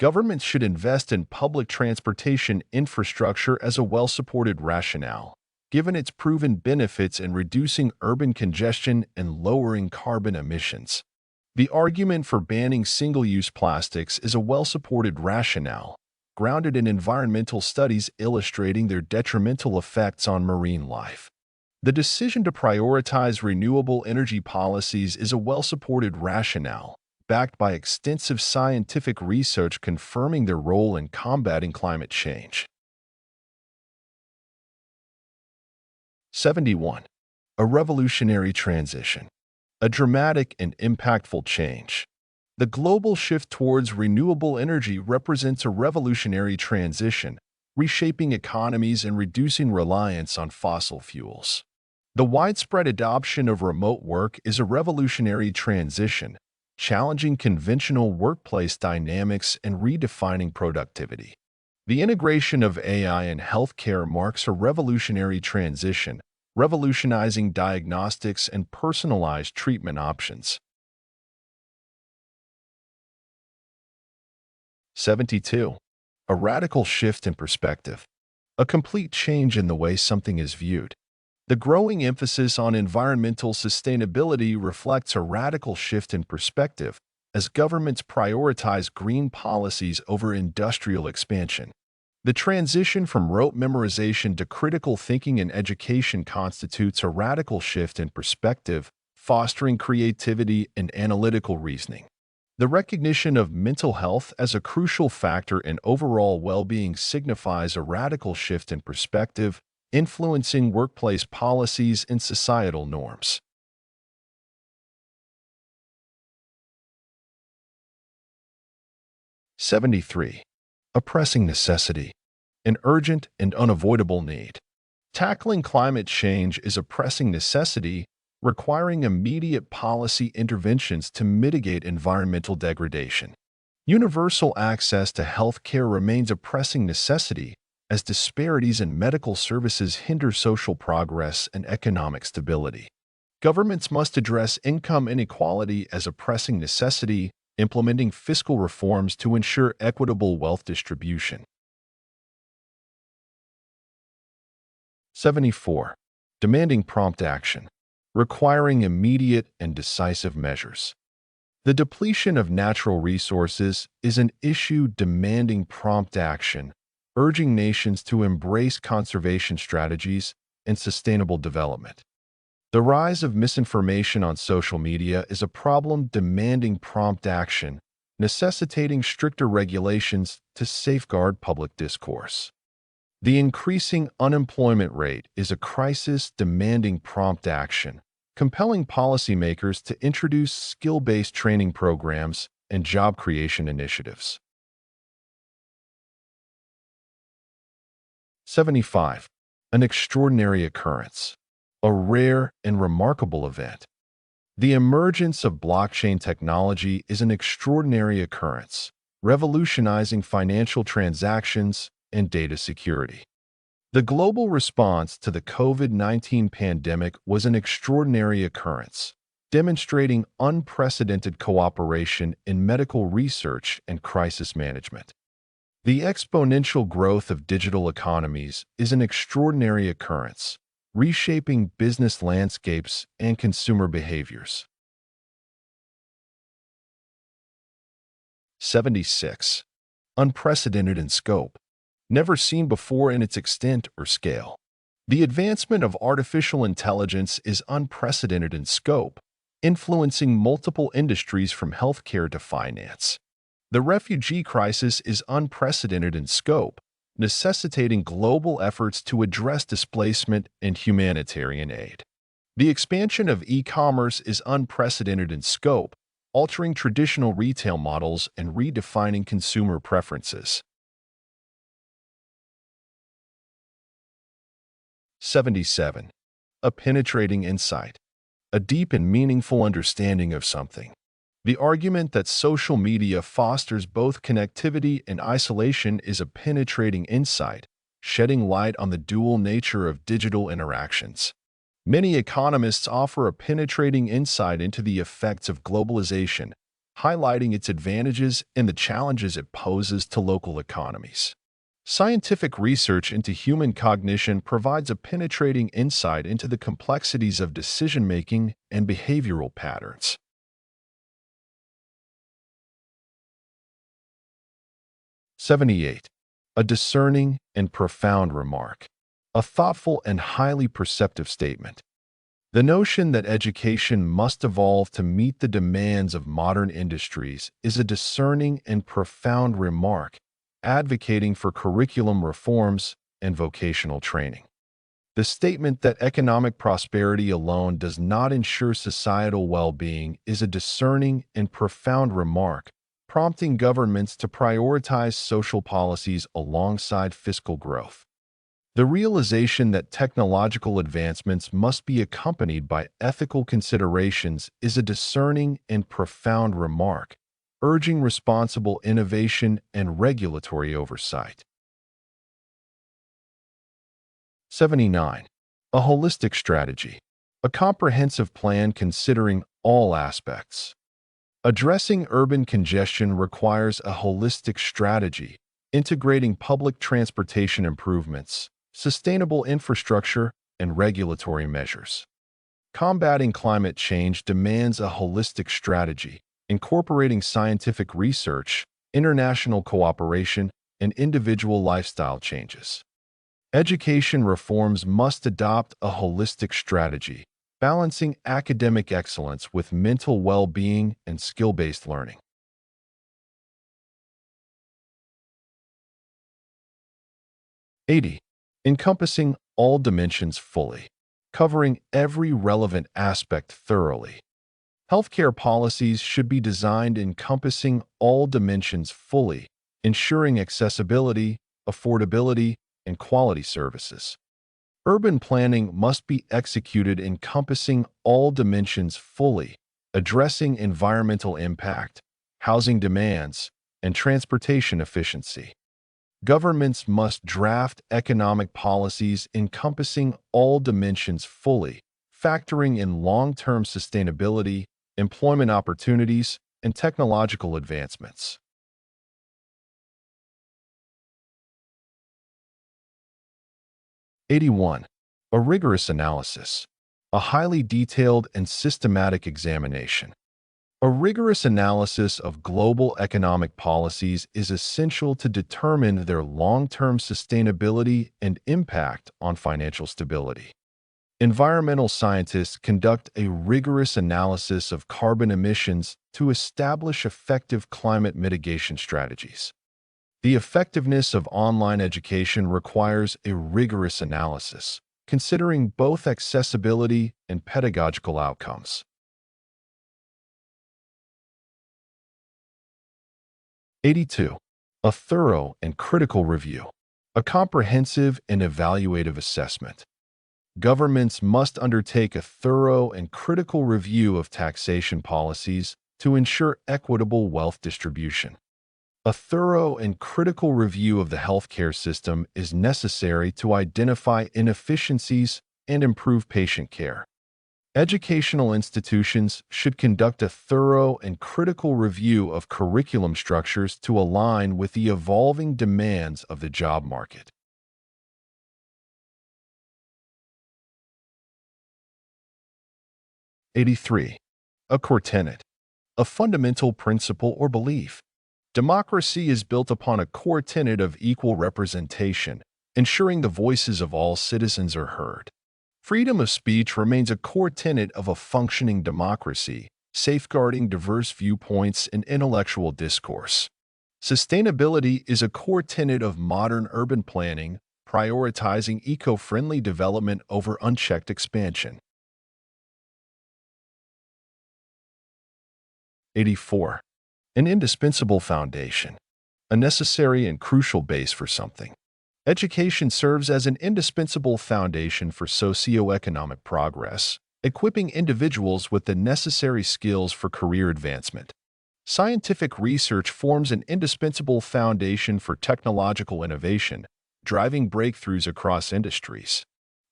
Governments should invest in public transportation infrastructure as a well-supported rationale, given its proven benefits in reducing urban congestion and lowering carbon emissions. The argument for banning single-use plastics is a well-supported rationale, grounded in environmental studies illustrating their detrimental effects on marine life. The decision to prioritize renewable energy policies is a well-supported rationale, backed by extensive scientific research confirming their role in combating climate change. 71. A revolutionary transition, a dramatic and impactful change. The global shift towards renewable energy represents a revolutionary transition, reshaping economies and reducing reliance on fossil fuels. The widespread adoption of remote work is a revolutionary transition, challenging conventional workplace dynamics and redefining productivity. The integration of AI in healthcare marks a revolutionary transition, revolutionizing diagnostics and personalized treatment options. 72. A radical shift in perspective, a complete change in the way something is viewed. The growing emphasis on environmental sustainability reflects a radical shift in perspective as governments prioritize green policies over industrial expansion. The transition from rote memorization to critical thinking in education constitutes a radical shift in perspective, fostering creativity and analytical reasoning. The recognition of mental health as a crucial factor in overall well-being signifies a radical shift in perspective, influencing workplace policies and societal norms. 73. A pressing necessity, an urgent and unavoidable need. Tackling climate change is a pressing necessity, requiring immediate policy interventions to mitigate environmental degradation. Universal access to health care remains a pressing necessity, as disparities in medical services hinder social progress and economic stability. Governments must address income inequality as a pressing necessity, implementing fiscal reforms to ensure equitable wealth distribution. 74. Demanding prompt action, requiring immediate and decisive measures. The depletion of natural resources is an issue demanding prompt action, urging nations to embrace conservation strategies and sustainable development. The rise of misinformation on social media is a problem demanding prompt action, necessitating stricter regulations to safeguard public discourse. The increasing unemployment rate is a crisis demanding prompt action, compelling policymakers to introduce skill-based training programs and job creation initiatives. 75. An extraordinary occurrence, a rare and remarkable event. The emergence of blockchain technology is an extraordinary occurrence, revolutionizing financial transactions and data security. The global response to the COVID-19 pandemic was an extraordinary occurrence, demonstrating unprecedented cooperation in medical research and crisis management. The exponential growth of digital economies is an extraordinary occurrence, reshaping business landscapes and consumer behaviors. 76. Unprecedented in scope. Never seen before in its extent or scale. The advancement of artificial intelligence is unprecedented in scope, influencing multiple industries from healthcare to finance. The refugee crisis is unprecedented in scope, necessitating global efforts to address displacement and humanitarian aid. The expansion of e-commerce is unprecedented in scope, altering traditional retail models and redefining consumer preferences. 77. A penetrating insight. A deep and meaningful understanding of something. The argument that social media fosters both connectivity and isolation is a penetrating insight, shedding light on the dual nature of digital interactions. Many economists offer a penetrating insight into the effects of globalization, highlighting its advantages and the challenges it poses to local economies. Scientific research into human cognition provides a penetrating insight into the complexities of decision-making and behavioral patterns. 78. A discerning and profound remark. A thoughtful and highly perceptive statement. The notion that education must evolve to meet the demands of modern industries is a discerning and profound remark, advocating for curriculum reforms and vocational training. The statement that economic prosperity alone does not ensure societal well-being is a discerning and profound remark, prompting governments to prioritize social policies alongside fiscal growth. The realization that technological advancements must be accompanied by ethical considerations is a discerning and profound remark, urging responsible innovation and regulatory oversight. 79. A holistic strategy. A comprehensive plan considering all aspects. Addressing urban congestion requires a holistic strategy, integrating public transportation improvements, sustainable infrastructure, and regulatory measures. Combating climate change demands a holistic strategy, incorporating scientific research, international cooperation, and individual lifestyle changes. Education reforms must adopt a holistic strategy, balancing academic excellence with mental well-being and skill-based learning. 80. Encompassing all dimensions fully, covering every relevant aspect thoroughly. Healthcare policies should be designed encompassing all dimensions fully, ensuring accessibility, affordability, and quality services. Urban planning must be executed encompassing all dimensions fully, addressing environmental impact, housing demands, and transportation efficiency. Governments must draft economic policies encompassing all dimensions fully, factoring in long-term sustainability, employment opportunities, and technological advancements. 81. A rigorous analysis. A highly detailed and systematic examination. A rigorous analysis of global economic policies is essential to determine their long-term sustainability and impact on financial stability. Environmental scientists conduct a rigorous analysis of carbon emissions to establish effective climate mitigation strategies. The effectiveness of online education requires a rigorous analysis, considering both accessibility and pedagogical outcomes. 82. A thorough and critical review. A comprehensive and evaluative assessment. Governments must undertake a thorough and critical review of taxation policies to ensure equitable wealth distribution. A thorough and critical review of the healthcare system is necessary to identify inefficiencies and improve patient care. Educational institutions should conduct a thorough and critical review of curriculum structures to align with the evolving demands of the job market. 83. A core tenet, a fundamental principle or belief. Democracy is built upon a core tenet of equal representation, ensuring the voices of all citizens are heard. Freedom of speech remains a core tenet of a functioning democracy, safeguarding diverse viewpoints and intellectual discourse. Sustainability is a core tenet of modern urban planning, prioritizing eco-friendly development over unchecked expansion. 84. An indispensable foundation, a necessary and crucial base for something. Education serves as an indispensable foundation for socio-economic progress, equipping individuals with the necessary skills for career advancement. Scientific research forms an indispensable foundation for technological innovation, driving breakthroughs across industries.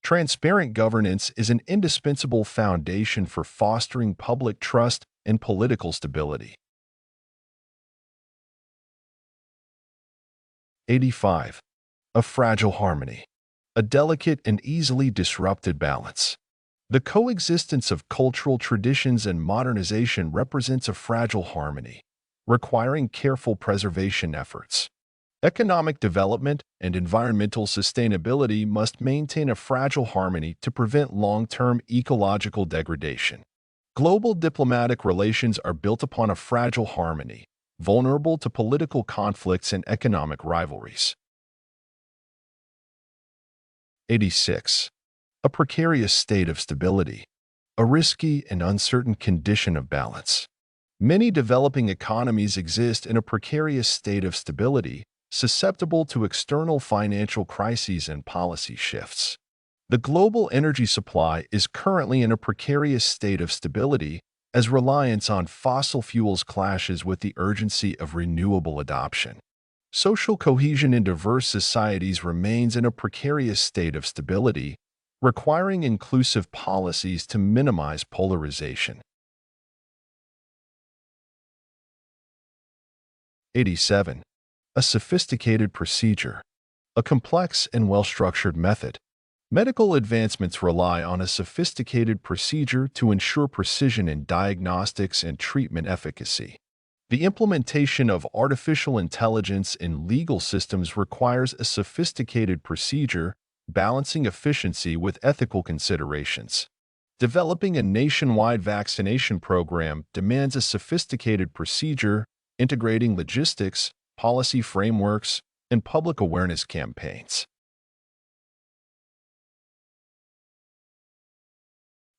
Transparent governance is an indispensable foundation for fostering public trust and political stability. 85. A fragile harmony, a delicate and easily disrupted balance. The coexistence of cultural traditions and modernization represents a fragile harmony, requiring careful preservation efforts. Economic development and environmental sustainability must maintain a fragile harmony to prevent long-term ecological degradation. Global diplomatic relations are built upon a fragile harmony, vulnerable to political conflicts and economic rivalries. 86. A precarious state of stability, a risky and uncertain condition of balance. Many developing economies exist in a precarious state of stability, susceptible to external financial crises and policy shifts. The global energy supply is currently in a precarious state of stability as reliance on fossil fuels clashes with the urgency of renewable adoption. Social cohesion in diverse societies remains in a precarious state of stability, requiring inclusive policies to minimize polarization. 87. A sophisticated procedure, a complex and well-structured method. Medical advancements rely on a sophisticated procedure to ensure precision in diagnostics and treatment efficacy. The implementation of artificial intelligence in legal systems requires a sophisticated procedure, balancing efficiency with ethical considerations. Developing a nationwide vaccination program demands a sophisticated procedure, integrating logistics, policy frameworks, and public awareness campaigns.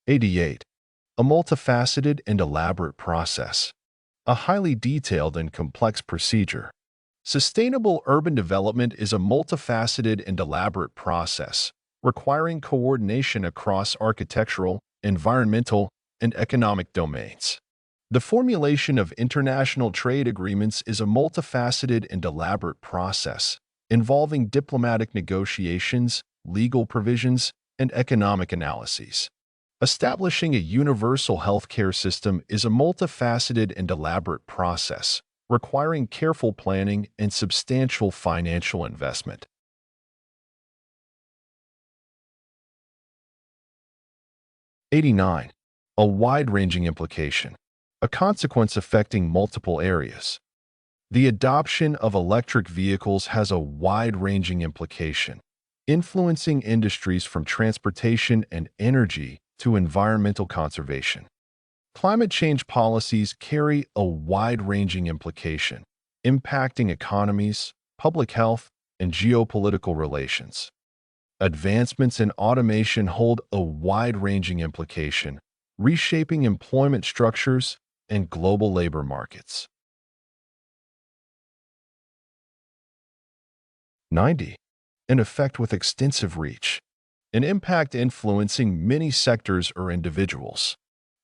88. A multifaceted and elaborate process, a highly detailed and complex procedure. Sustainable urban development is a multifaceted and elaborate process, requiring coordination across architectural, environmental, and economic domains. The formulation of international trade agreements is a multifaceted and elaborate process, involving diplomatic negotiations, legal provisions, and economic analyses. Establishing a universal healthcare system is a multifaceted and elaborate process, requiring careful planning and substantial financial investment. 89. A wide-ranging implication, a consequence affecting multiple areas. The adoption of electric vehicles has a wide-ranging implication, influencing industries from transportation and energy to environmental conservation. Climate change policies carry a wide-ranging implication, impacting economies, public health, and geopolitical relations. Advancements in automation hold a wide-ranging implication, reshaping employment structures and global labor markets. 90. An effect with extensive reach, an impact influencing many sectors or individuals.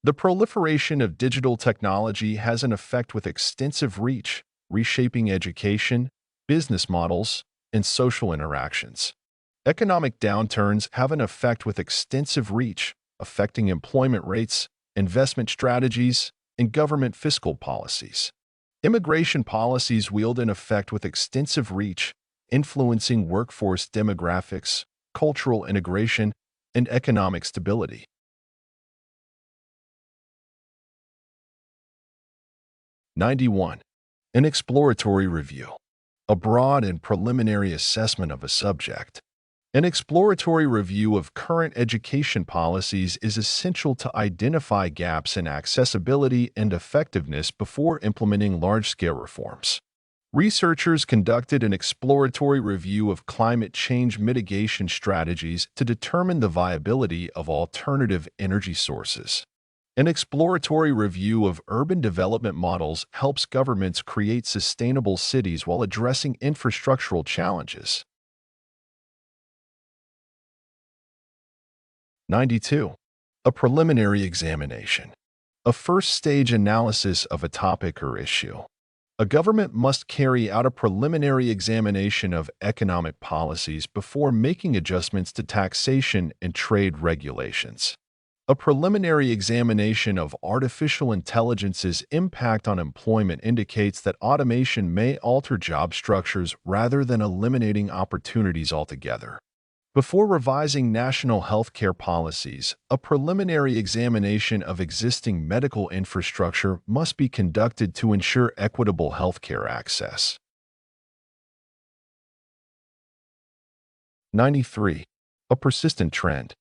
The proliferation of digital technology has an effect with extensive reach, reshaping education, business models, and social interactions. Economic downturns have an effect with extensive reach, affecting employment rates, investment strategies, and government fiscal policies. Immigration policies wield an effect with extensive reach, influencing workforce demographics, cultural integration, and economic stability. 91. An exploratory review, a broad and preliminary assessment of a subject. An exploratory review of current education policies is essential to identify gaps in accessibility and effectiveness before implementing large-scale reforms. Researchers conducted an exploratory review of climate change mitigation strategies to determine the viability of alternative energy sources. An exploratory review of urban development models helps governments create sustainable cities while addressing infrastructural challenges. 92. A preliminary examination, a first-stage analysis of a topic or issue. A government must carry out a preliminary examination of economic policies before making adjustments to taxation and trade regulations. A preliminary examination of artificial intelligence's impact on employment indicates that automation may alter job structures rather than eliminating opportunities altogether. Before revising national healthcare policies, a preliminary examination of existing medical infrastructure must be conducted to ensure equitable healthcare access. 93. A persistent trend,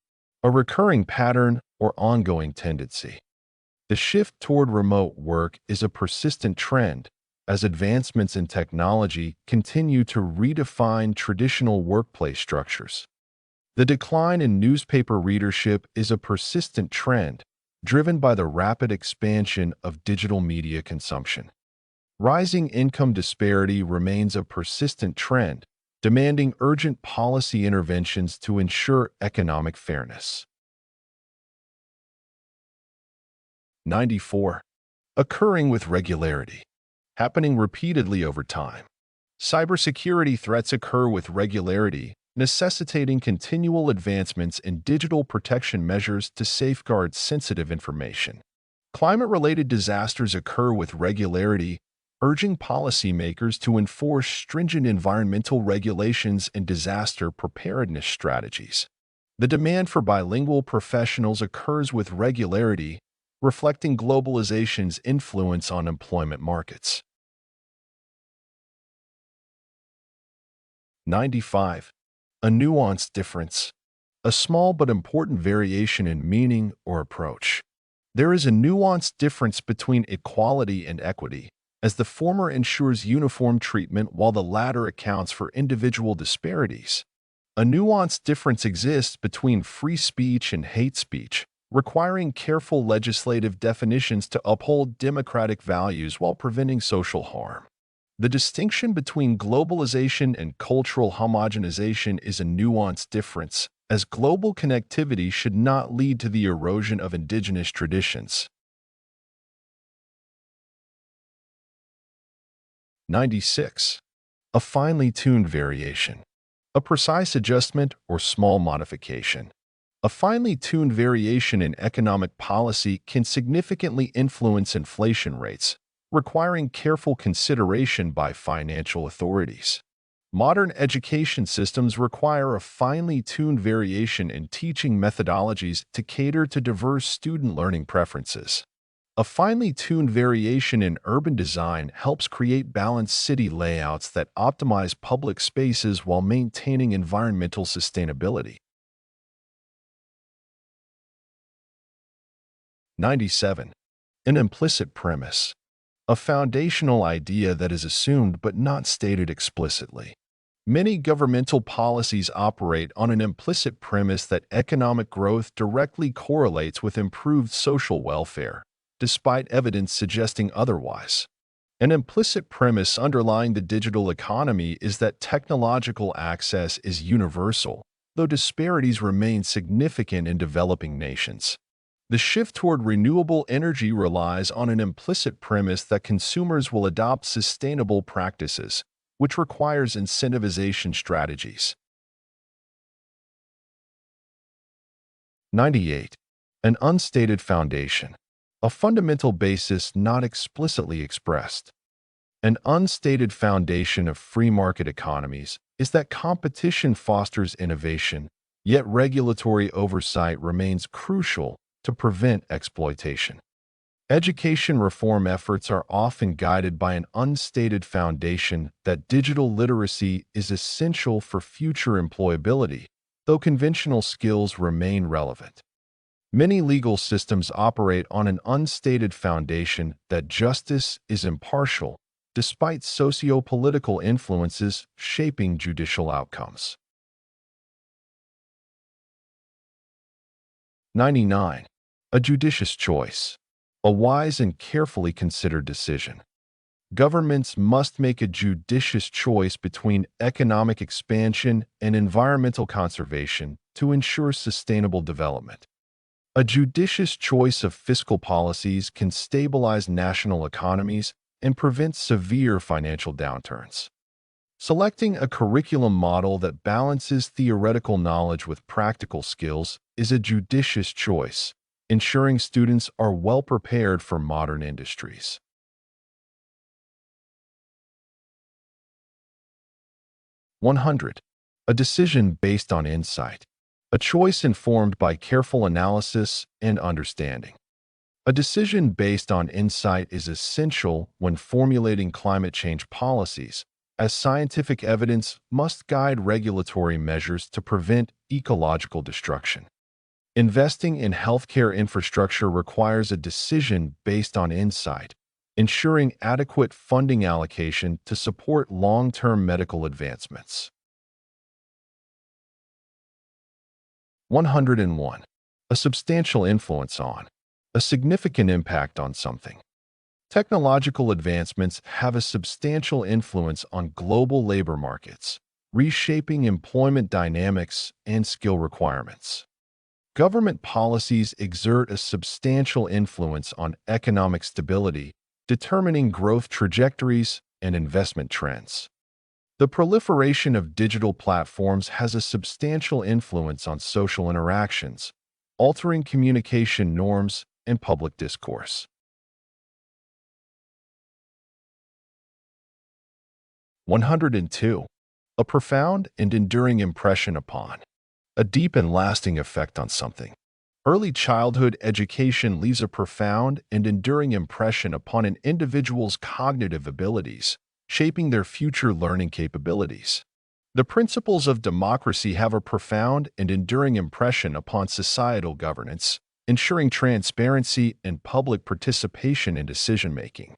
a recurring pattern or ongoing tendency. The shift toward remote work is a persistent trend as advancements in technology continue to redefine traditional workplace structures. The decline in newspaper readership is a persistent trend, driven by the rapid expansion of digital media consumption. Rising income disparity remains a persistent trend, demanding urgent policy interventions to ensure economic fairness. 94. Occurring with regularity, happening repeatedly over time. Cybersecurity threats occur with regularity, necessitating continual advancements in digital protection measures to safeguard sensitive information. Climate-related disasters occur with regularity, urging policymakers to enforce stringent environmental regulations and disaster preparedness strategies. The demand for bilingual professionals occurs with regularity, reflecting globalization's influence on employment markets. 95. A nuanced difference, a small but important variation in meaning or approach. There is a nuanced difference between equality and equity, as the former ensures uniform treatment while the latter accounts for individual disparities. A nuanced difference exists between free speech and hate speech, requiring careful legislative definitions to uphold democratic values while preventing social harm. The distinction between globalization and cultural homogenization is a nuanced difference, as global connectivity should not lead to the erosion of indigenous traditions. 96. A finely tuned variation, a precise adjustment or small modification. A finely tuned variation in economic policy can significantly influence inflation rates, requiring careful consideration by financial authorities. Modern education systems require a finely tuned variation in teaching methodologies to cater to diverse student learning preferences. A finely tuned variation in urban design helps create balanced city layouts that optimize public spaces while maintaining environmental sustainability. 97. An implicit premise, a foundational idea that is assumed but not stated explicitly. Many governmental policies operate on an implicit premise that economic growth directly correlates with improved social welfare, despite evidence suggesting otherwise. An implicit premise underlying the digital economy is that technological access is universal, though disparities remain significant in developing nations. The shift toward renewable energy relies on an implicit premise that consumers will adopt sustainable practices, which requires incentivization strategies. 98. An unstated foundation, a fundamental basis not explicitly expressed. An unstated foundation of free market economies is that competition fosters innovation, yet regulatory oversight remains crucial to prevent exploitation. Education reform efforts are often guided by an unstated foundation that digital literacy is essential for future employability, though conventional skills remain relevant. Many legal systems operate on an unstated foundation that justice is impartial, despite socio-political influences shaping judicial outcomes. 99. A judicious choice. A wise and carefully considered decision. Governments must make a judicious choice between economic expansion and environmental conservation to ensure sustainable development. A judicious choice of fiscal policies can stabilize national economies and prevent severe financial downturns. Selecting a curriculum model that balances theoretical knowledge with practical skills is a judicious choice, ensuring students are well prepared for modern industries. 100. A decision based on insight. A choice informed by careful analysis and understanding. A decision based on insight is essential when formulating climate change policies, as scientific evidence must guide regulatory measures to prevent ecological destruction. Investing in healthcare infrastructure requires a decision based on insight, ensuring adequate funding allocation to support long-term medical advancements. 101. A substantial influence on. A significant impact on something. Technological advancements have a substantial influence on global labor markets, reshaping employment dynamics and skill requirements. Government policies exert a substantial influence on economic stability, determining growth trajectories and investment trends. The proliferation of digital platforms has a substantial influence on social interactions, altering communication norms and public discourse. 102. A profound and enduring impression upon. A deep and lasting effect on something. Early childhood education leaves a profound and enduring impression upon an individual's cognitive abilities, shaping their future learning capabilities. The principles of democracy have a profound and enduring impression upon societal governance, ensuring transparency and public participation in decision-making.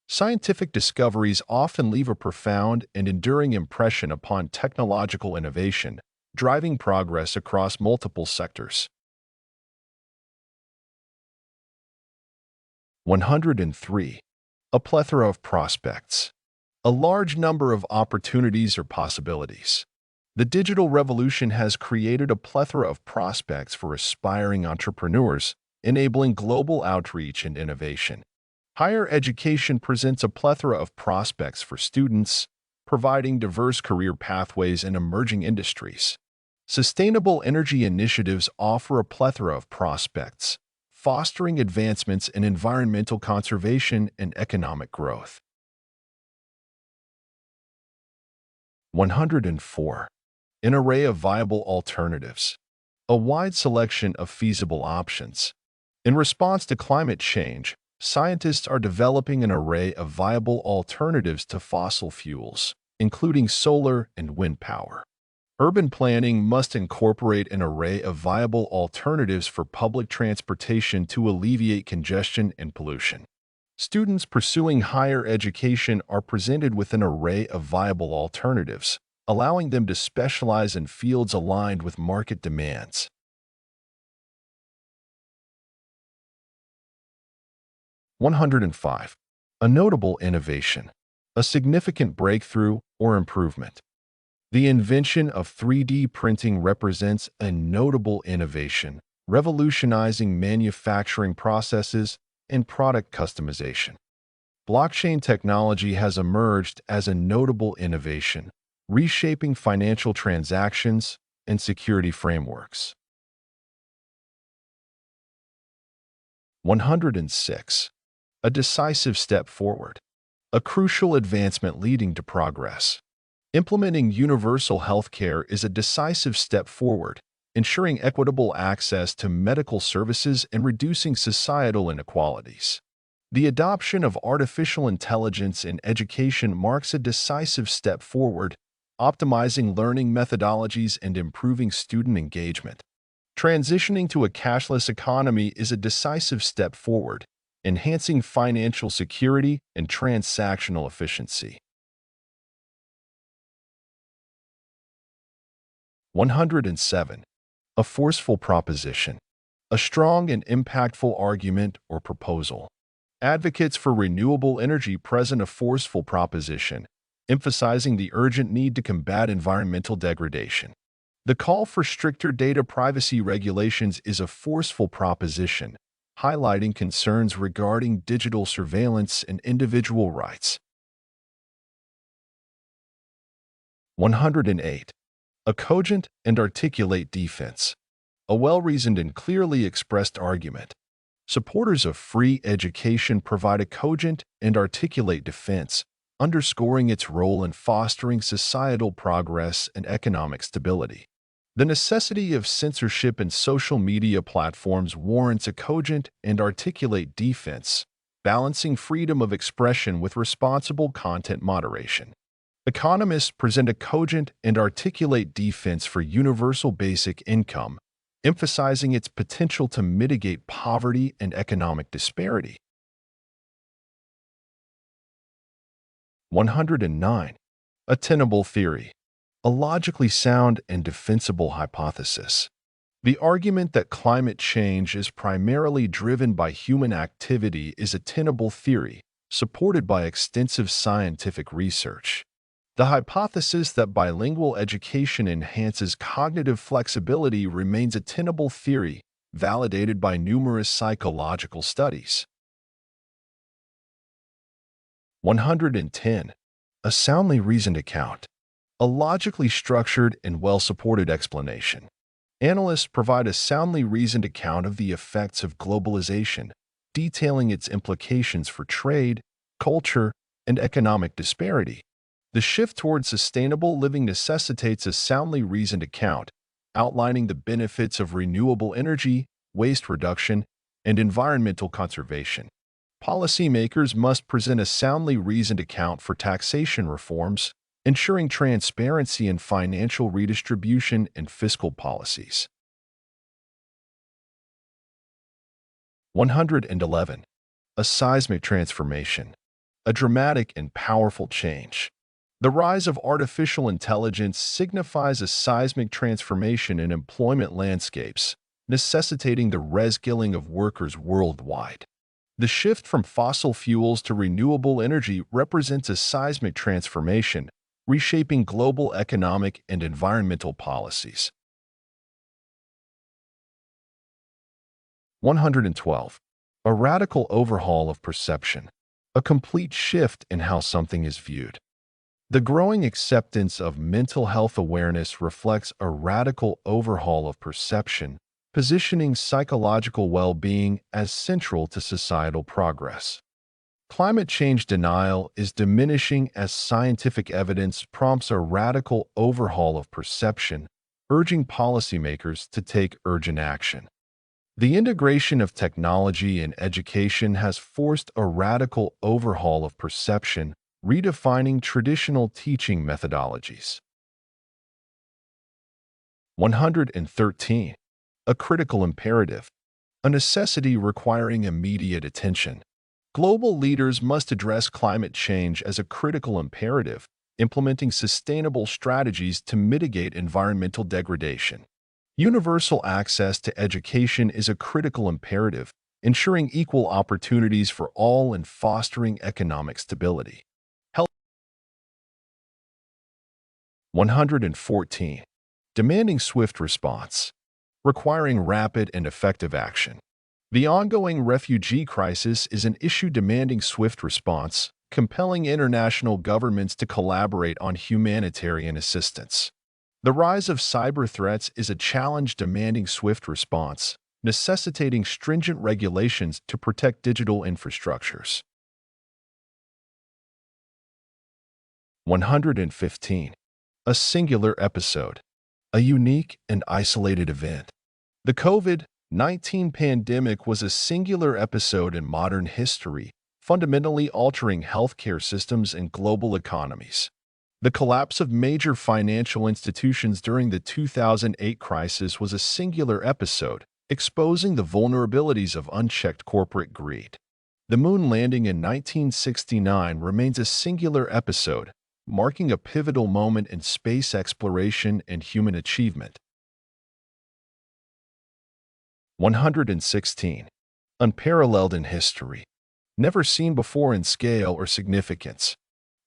Scientific discoveries often leave a profound and enduring impression upon technological innovation, driving progress across multiple sectors. 103. A plethora of prospects. A large number of opportunities or possibilities. The digital revolution has created a plethora of prospects for aspiring entrepreneurs, enabling global outreach and innovation. Higher education presents a plethora of prospects for students, providing diverse career pathways in emerging industries. Sustainable energy initiatives offer a plethora of prospects, fostering advancements in environmental conservation and economic growth. 104. An array of viable alternatives. A wide selection of feasible options. In response to climate change, scientists are developing an array of viable alternatives to fossil fuels, including solar and wind power. Urban planning must incorporate an array of viable alternatives for public transportation to alleviate congestion and pollution. Students pursuing higher education are presented with an array of viable alternatives, allowing them to specialize in fields aligned with market demands. 105. A notable innovation. A significant breakthrough or improvement. The invention of 3D printing represents a notable innovation, revolutionizing manufacturing processes and product customization. Blockchain technology has emerged as a notable innovation, reshaping financial transactions and security frameworks. 106. A decisive step forward. A crucial advancement leading to progress. Implementing universal health care is a decisive step forward, ensuring equitable access to medical services and reducing societal inequalities. The adoption of artificial intelligence in education marks a decisive step forward, optimizing learning methodologies and improving student engagement. Transitioning to a cashless economy is a decisive step forward, enhancing financial security and transactional efficiency. 107. A forceful proposition. A strong and impactful argument or proposal. Advocates for renewable energy present a forceful proposition, emphasizing the urgent need to combat environmental degradation. The call for stricter data privacy regulations is a forceful proposition, highlighting concerns regarding digital surveillance and individual rights. 108. A cogent and articulate defense. A well-reasoned and clearly expressed argument. Supporters of free education provide a cogent and articulate defense, underscoring its role in fostering societal progress and economic stability. The necessity of censorship in social media platforms warrants a cogent and articulate defense, balancing freedom of expression with responsible content moderation. Economists present a cogent and articulate defense for universal basic income, emphasizing its potential to mitigate poverty and economic disparity. 109. A tenable theory. A logically sound and defensible hypothesis. The argument that climate change is primarily driven by human activity is a tenable theory, supported by extensive scientific research. The hypothesis that bilingual education enhances cognitive flexibility remains a tenable theory, validated by numerous psychological studies. 110. A soundly reasoned account. A logically structured and well-supported explanation. Analysts provide a soundly reasoned account of the effects of globalization, detailing its implications for trade, culture, and economic disparity. The shift towards sustainable living necessitates a soundly reasoned account, outlining the benefits of renewable energy, waste reduction, and environmental conservation. Policymakers must present a soundly reasoned account for taxation reforms, ensuring transparency in financial redistribution and fiscal policies. 111. A seismic transformation. A dramatic and powerful change. The rise of artificial intelligence signifies a seismic transformation in employment landscapes, necessitating the reskilling of workers worldwide. The shift from fossil fuels to renewable energy represents a seismic transformation, reshaping global economic and environmental policies. 112. A radical overhaul of perception. A complete shift in how something is viewed. The growing acceptance of mental health awareness reflects a radical overhaul of perception, positioning psychological well-being as central to societal progress. Climate change denial is diminishing as scientific evidence prompts a radical overhaul of perception, urging policymakers to take urgent action. The integration of technology in education has forced a radical overhaul of perception, redefining traditional teaching methodologies. 113. A critical imperative. A necessity requiring immediate attention. Global leaders must address climate change as a critical imperative, implementing sustainable strategies to mitigate environmental degradation. Universal access to education is a critical imperative, ensuring equal opportunities for all and fostering economic stability. 114. Demanding swift response. Requiring rapid and effective action. The ongoing refugee crisis is an issue demanding swift response, compelling international governments to collaborate on humanitarian assistance. The rise of cyber threats is a challenge demanding swift response, necessitating stringent regulations to protect digital infrastructures. 115. A singular episode. A unique and isolated event. The COVID-19 pandemic was a singular episode in modern history, fundamentally altering healthcare systems and global economies. The collapse of major financial institutions during the 2008 crisis was a singular episode, exposing the vulnerabilities of unchecked corporate greed. The moon landing in 1969 remains a singular episode, marking a pivotal moment in space exploration and human achievement. 116. Unparalleled in history. Never seen before in scale or significance.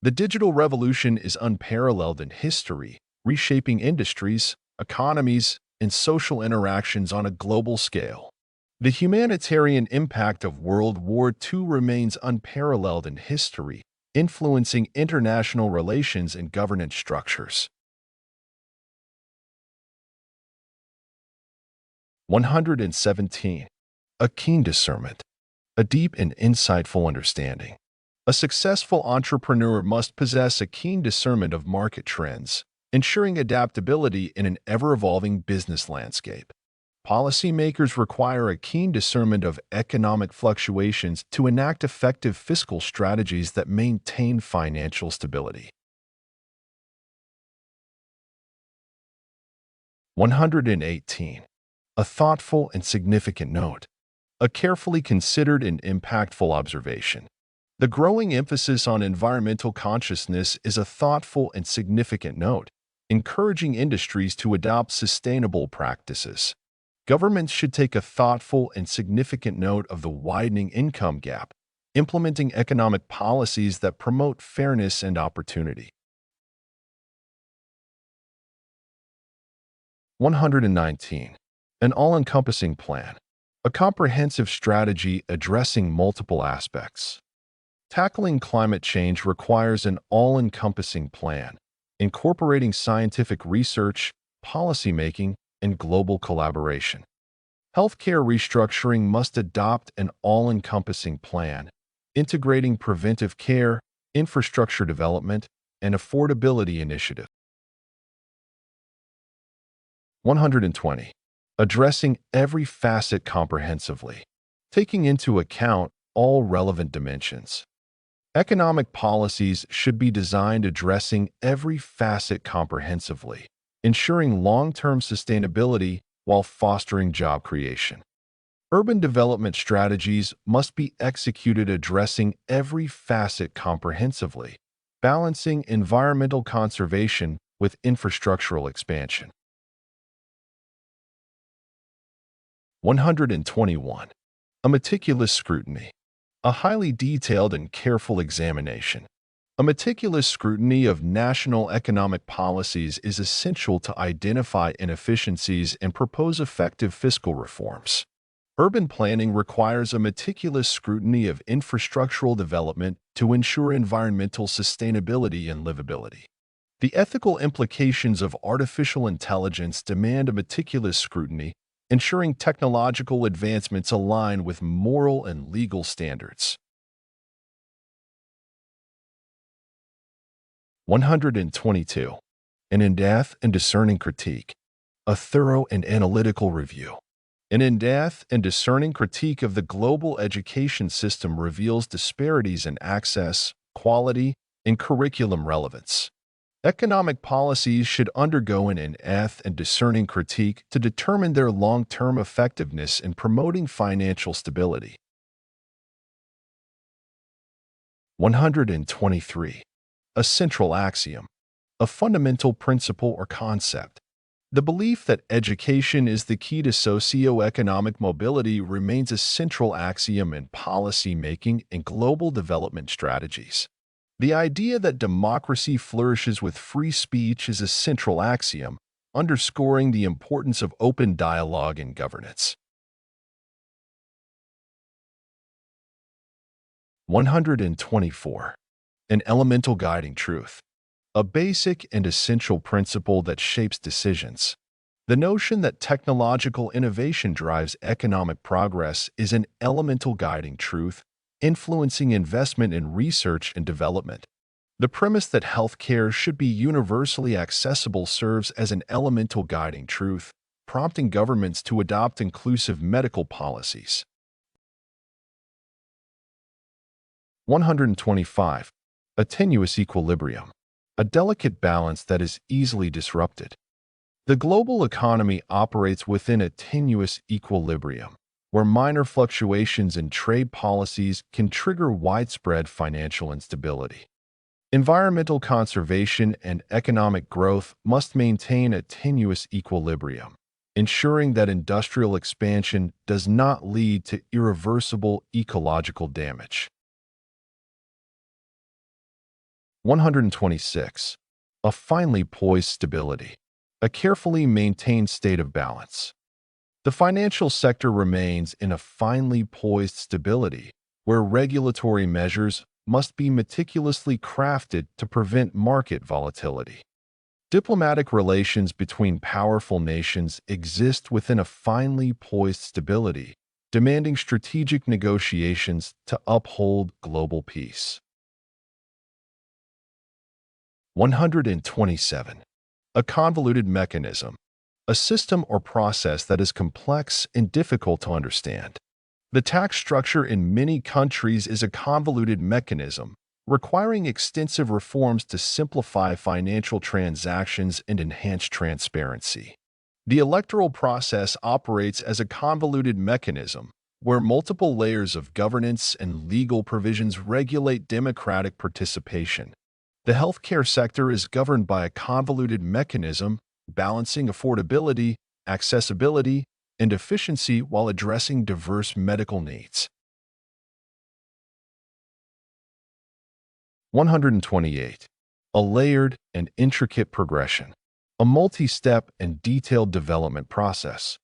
The digital revolution is unparalleled in history, reshaping industries, economies, and social interactions on a global scale. The humanitarian impact of World War II remains unparalleled in history, influencing international relations and governance structures. 117. A keen discernment. A deep and insightful understanding. A successful entrepreneur must possess a keen discernment of market trends, ensuring adaptability in an ever-evolving business landscape. Policymakers require a keen discernment of economic fluctuations to enact effective fiscal strategies that maintain financial stability. 118. A thoughtful and significant note. A carefully considered and impactful observation. The growing emphasis on environmental consciousness is a thoughtful and significant note, encouraging industries to adopt sustainable practices. Governments should take a thoughtful and significant note of the widening income gap, implementing economic policies that promote fairness and opportunity. 119. An all-encompassing plan. A comprehensive strategy addressing multiple aspects. Tackling climate change requires an all-encompassing plan, incorporating scientific research, policymaking, and global collaboration. Healthcare restructuring must adopt an all-encompassing plan, integrating preventive care, infrastructure development, and affordability initiatives. 120. Addressing every facet comprehensively, taking into account all relevant dimensions. Economic policies should be designed addressing every facet comprehensively, ensuring long-term sustainability while fostering job creation. Urban development strategies must be executed addressing every facet comprehensively, balancing environmental conservation with infrastructural expansion. 121. A meticulous scrutiny. A highly detailed and careful examination. A meticulous scrutiny of national economic policies is essential to identify inefficiencies and propose effective fiscal reforms. Urban planning requires a meticulous scrutiny of infrastructural development to ensure environmental sustainability and livability. The ethical implications of artificial intelligence demand a meticulous scrutiny, ensuring technological advancements align with moral and legal standards. 122. An in-depth and discerning critique. A thorough and analytical review. An in-depth and discerning critique of the global education system reveals disparities in access, quality, and curriculum relevance. Economic policies should undergo an in-depth and discerning critique to determine their long-term effectiveness in promoting financial stability. 123. A central axiom. A fundamental principle or concept. The belief that education is the key to socio-economic mobility remains a central axiom in policy making and global development strategies. The idea that democracy flourishes with free speech is a central axiom, underscoring the importance of open dialogue in governance. 124. An elemental guiding truth. A basic and essential principle that shapes decisions. The notion that technological innovation drives economic progress is an elemental guiding truth, influencing investment in research and development. The premise that healthcare should be universally accessible serves as an elemental guiding truth, prompting governments to adopt inclusive medical policies. 125. A tenuous equilibrium, a delicate balance that is easily disrupted. The global economy operates within a tenuous equilibrium, where minor fluctuations in trade policies can trigger widespread financial instability. Environmental conservation and economic growth must maintain a tenuous equilibrium, ensuring that industrial expansion does not lead to irreversible ecological damage. 126. A finely poised stability, a carefully maintained state of balance. The financial sector remains in a finely poised stability, where regulatory measures must be meticulously crafted to prevent market volatility. Diplomatic relations between powerful nations exist within a finely poised stability, demanding strategic negotiations to uphold global peace. 127. A convoluted mechanism, a system or process that is complex and difficult to understand. The tax structure in many countries is a convoluted mechanism, requiring extensive reforms to simplify financial transactions and enhance transparency. The electoral process operates as a convoluted mechanism, where multiple layers of governance and legal provisions regulate democratic participation. The healthcare sector is governed by a convoluted mechanism, balancing affordability, accessibility, and efficiency while addressing diverse medical needs. 128. A layered and intricate progression, a multi-step and detailed development process.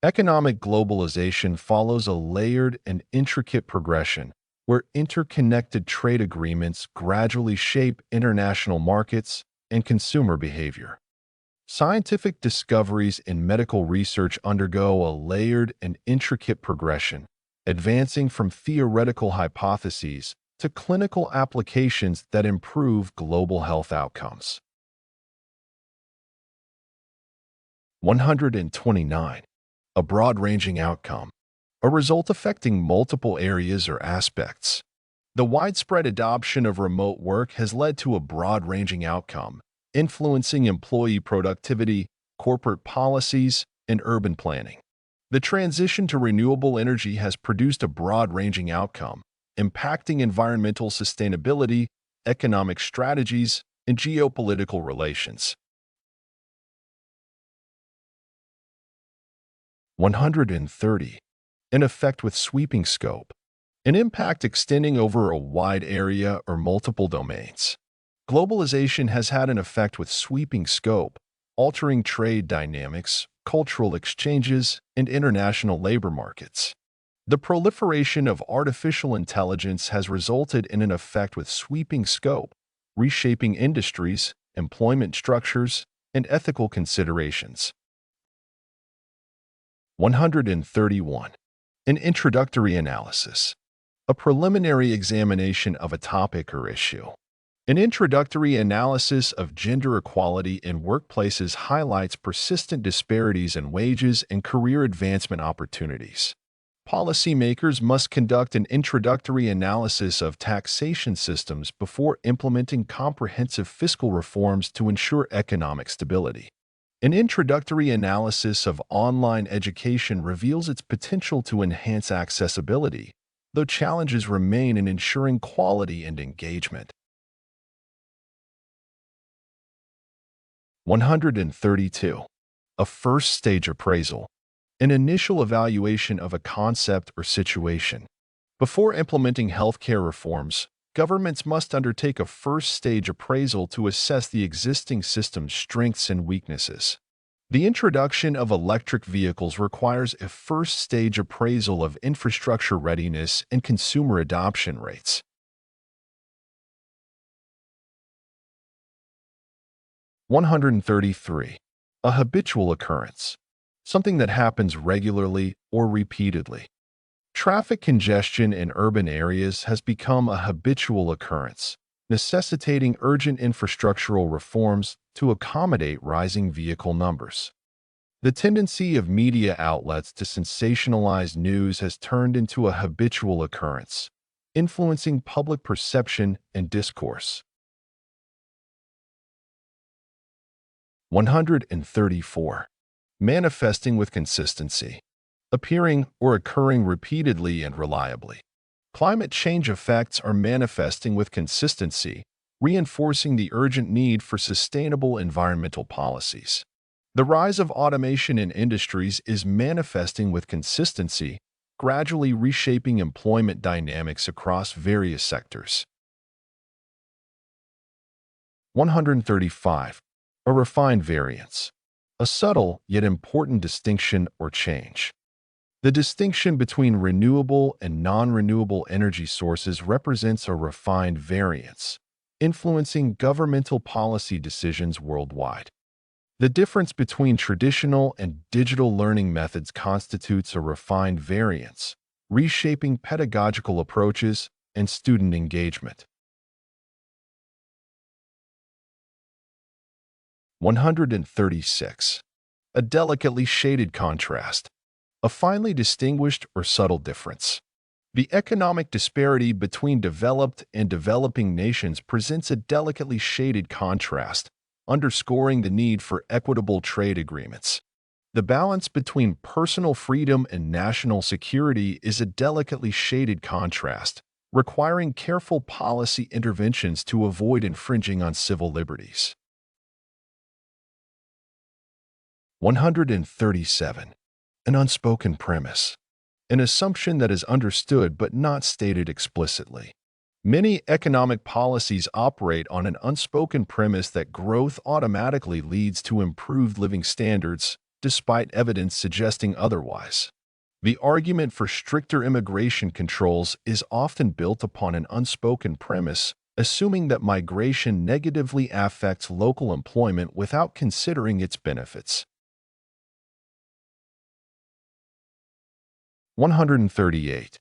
Economic globalization follows a layered and intricate progression where interconnected trade agreements gradually shape international markets and consumer behavior. Scientific discoveries in medical research undergo a layered and intricate progression, advancing from theoretical hypotheses to clinical applications that improve global health outcomes. 129. A broad-ranging outcome, a result affecting multiple areas or aspects. The widespread adoption of remote work has led to a broad-ranging outcome, influencing employee productivity, corporate policies, and urban planning. The transition to renewable energy has produced a broad-ranging outcome, impacting environmental sustainability, economic strategies, and geopolitical relations. 130. An effect with sweeping scope, an impact extending over a wide area or multiple domains. Globalization has had an effect with sweeping scope, altering trade dynamics, cultural exchanges, and international labor markets. The proliferation of artificial intelligence has resulted in an effect with sweeping scope, reshaping industries, employment structures, and ethical considerations. 131. An introductory analysis, a preliminary examination of a topic or issue. An introductory analysis of gender equality in workplaces highlights persistent disparities in wages and career advancement opportunities. Policymakers must conduct an introductory analysis of taxation systems before implementing comprehensive fiscal reforms to ensure economic stability. An introductory analysis of online education reveals its potential to enhance accessibility, though challenges remain in ensuring quality and engagement. 132. A first-stage appraisal, an initial evaluation of a concept or situation. Before implementing healthcare reforms, governments must undertake a first-stage appraisal to assess the existing system's strengths and weaknesses. The introduction of electric vehicles requires a first-stage appraisal of infrastructure readiness and consumer adoption rates. 133. A habitual occurrence, something that happens regularly or repeatedly. Traffic congestion in urban areas has become a habitual occurrence, necessitating urgent infrastructural reforms to accommodate rising vehicle numbers. The tendency of media outlets to sensationalize news has turned into a habitual occurrence, influencing public perception and discourse. 134. Manifesting with consistency. Appearing or occurring repeatedly and reliably. Climate change effects are manifesting with consistency, reinforcing the urgent need for sustainable environmental policies. The rise of automation in industries is manifesting with consistency, gradually reshaping employment dynamics across various sectors. 135. A refined variance. A subtle yet important distinction or change. The distinction between renewable and non-renewable energy sources represents a refined variance, influencing governmental policy decisions worldwide. The difference between traditional and digital learning methods constitutes a refined variance, reshaping pedagogical approaches and student engagement. 136. A delicately shaded contrast. A finely distinguished or subtle difference. The economic disparity between developed and developing nations presents a delicately shaded contrast, underscoring the need for equitable trade agreements. The balance between personal freedom and national security is a delicately shaded contrast, requiring careful policy interventions to avoid infringing on civil liberties. 137. An unspoken premise. An assumption that is understood but not stated explicitly. Many economic policies operate on an unspoken premise that growth automatically leads to improved living standards, despite evidence suggesting otherwise. The argument for stricter immigration controls is often built upon an unspoken premise, assuming that migration negatively affects local employment without considering its benefits. 138.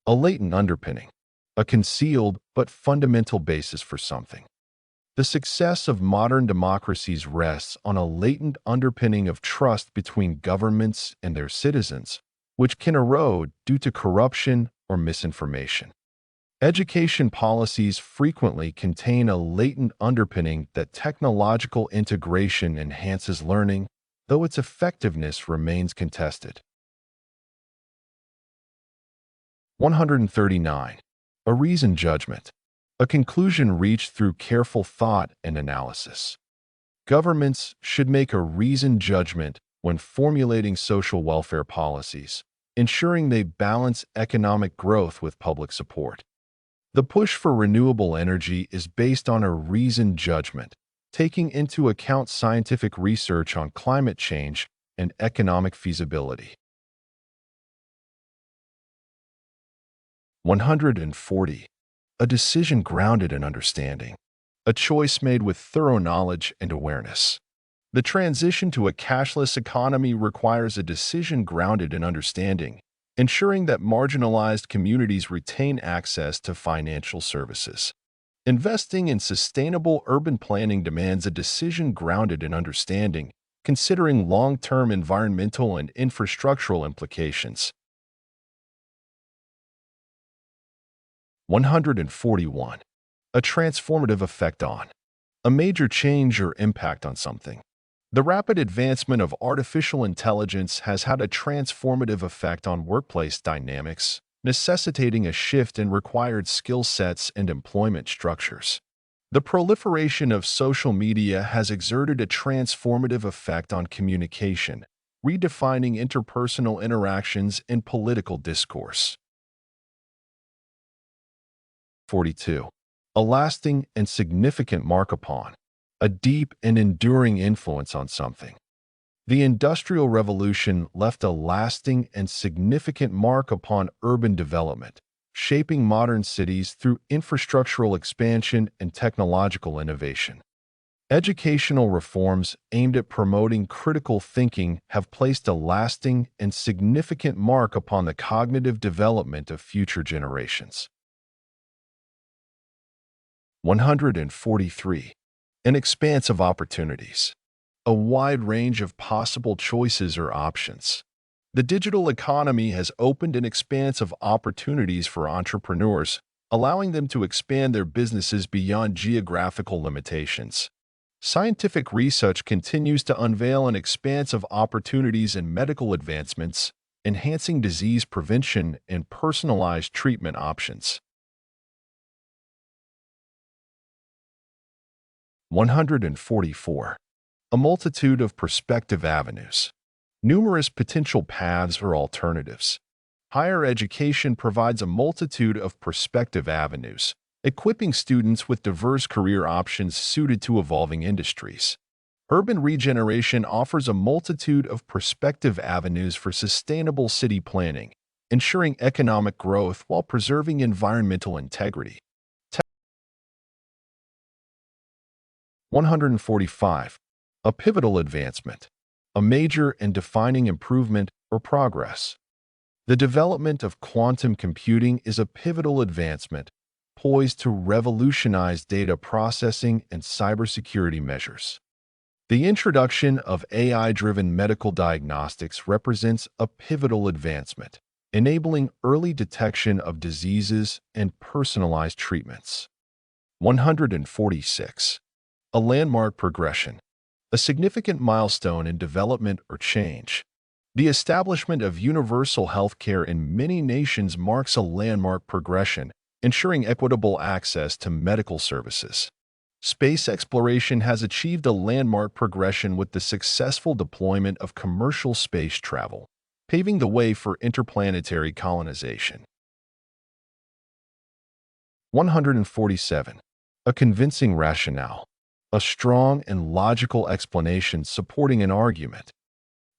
A latent underpinning. A concealed but fundamental basis for something. The success of modern democracies rests on a latent underpinning of trust between governments and their citizens, which can erode due to corruption or misinformation. Education policies frequently contain a latent underpinning that technological integration enhances learning, though its effectiveness remains contested. 139. A reasoned judgment. A conclusion reached through careful thought and analysis. Governments should make a reasoned judgment when formulating social welfare policies, ensuring they balance economic growth with public support. The push for renewable energy is based on a reasoned judgment, taking into account scientific research on climate change and economic feasibility. 140. A decision grounded in understanding. A choice made with thorough knowledge and awareness. The transition to a cashless economy requires a decision grounded in understanding, ensuring that marginalized communities retain access to financial services. Investing in sustainable urban planning demands a decision grounded in understanding, considering long-term environmental and infrastructural implications. 141. A transformative effect on. A major change or impact on something. The rapid advancement of artificial intelligence has had a transformative effect on workplace dynamics, necessitating a shift in required skill sets and employment structures. The proliferation of social media has exerted a transformative effect on communication, redefining interpersonal interactions and political discourse. 42. A lasting and significant mark upon. A deep and enduring influence on something. The Industrial Revolution left a lasting and significant mark upon urban development, shaping modern cities through infrastructural expansion and technological innovation. Educational reforms aimed at promoting critical thinking have placed a lasting and significant mark upon the cognitive development of future generations. 143. An expanse of opportunities. A wide range of possible choices or options. The digital economy has opened an expanse of opportunities for entrepreneurs, allowing them to expand their businesses beyond geographical limitations. Scientific research continues to unveil an expanse of opportunities in medical advancements, enhancing disease prevention and personalized treatment options. 144. A multitude of prospective avenues. Numerous potential paths or alternatives. Higher education provides a multitude of prospective avenues, equipping students with diverse career options suited to evolving industries. Urban regeneration offers a multitude of prospective avenues for sustainable city planning, ensuring economic growth while preserving environmental integrity. 145. A pivotal advancement. A major and defining improvement or progress. The development of quantum computing is a pivotal advancement, poised to revolutionize data processing and cybersecurity measures. The introduction of AI-driven medical diagnostics represents a pivotal advancement, enabling early detection of diseases and personalized treatments. 146. A landmark progression. A significant milestone in development or change. The establishment of universal healthcare in many nations marks a landmark progression, ensuring equitable access to medical services. Space exploration has achieved a landmark progression with the successful deployment of commercial space travel, paving the way for interplanetary colonization. 147. A convincing rationale. A strong and logical explanation supporting an argument.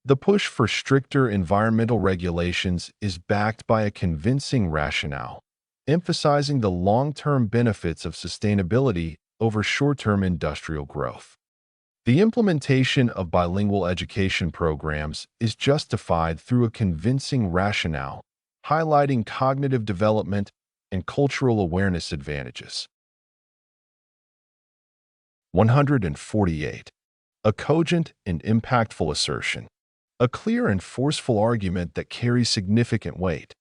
The push for stricter environmental regulations is backed by a convincing rationale, emphasizing the long-term benefits of sustainability over short-term industrial growth. The implementation of bilingual education programs is justified through a convincing rationale, highlighting cognitive development and cultural awareness advantages. 148. A cogent and impactful assertion. A clear and forceful argument that carries significant weight.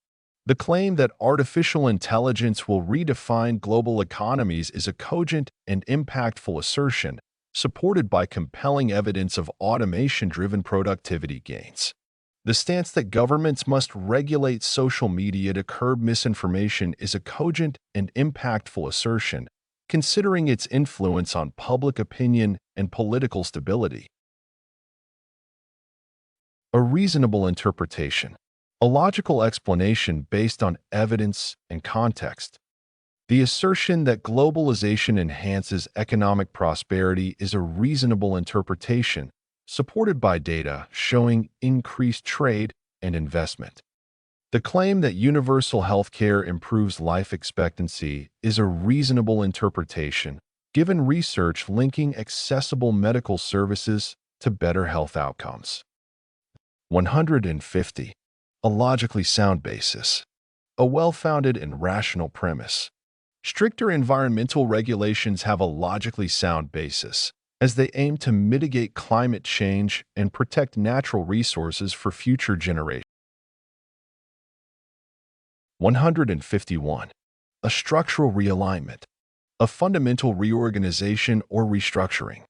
The claim that artificial intelligence will redefine global economies is a cogent and impactful assertion, supported by compelling evidence of automation-driven productivity gains. The stance that governments must regulate social media to curb misinformation is a cogent and impactful assertion, considering its influence on public opinion and political stability. A reasonable interpretation. A logical explanation based on evidence and context. The assertion that globalization enhances economic prosperity is a reasonable interpretation, supported by data showing increased trade and investment. The claim that universal healthcare improves life expectancy is a reasonable interpretation, given research linking accessible medical services to better health outcomes. 150. A logically sound basis. A well-founded and rational premise. Stricter environmental regulations have a logically sound basis, as they aim to mitigate climate change and protect natural resources for future generations. 151. A structural realignment. A fundamental reorganization or restructuring.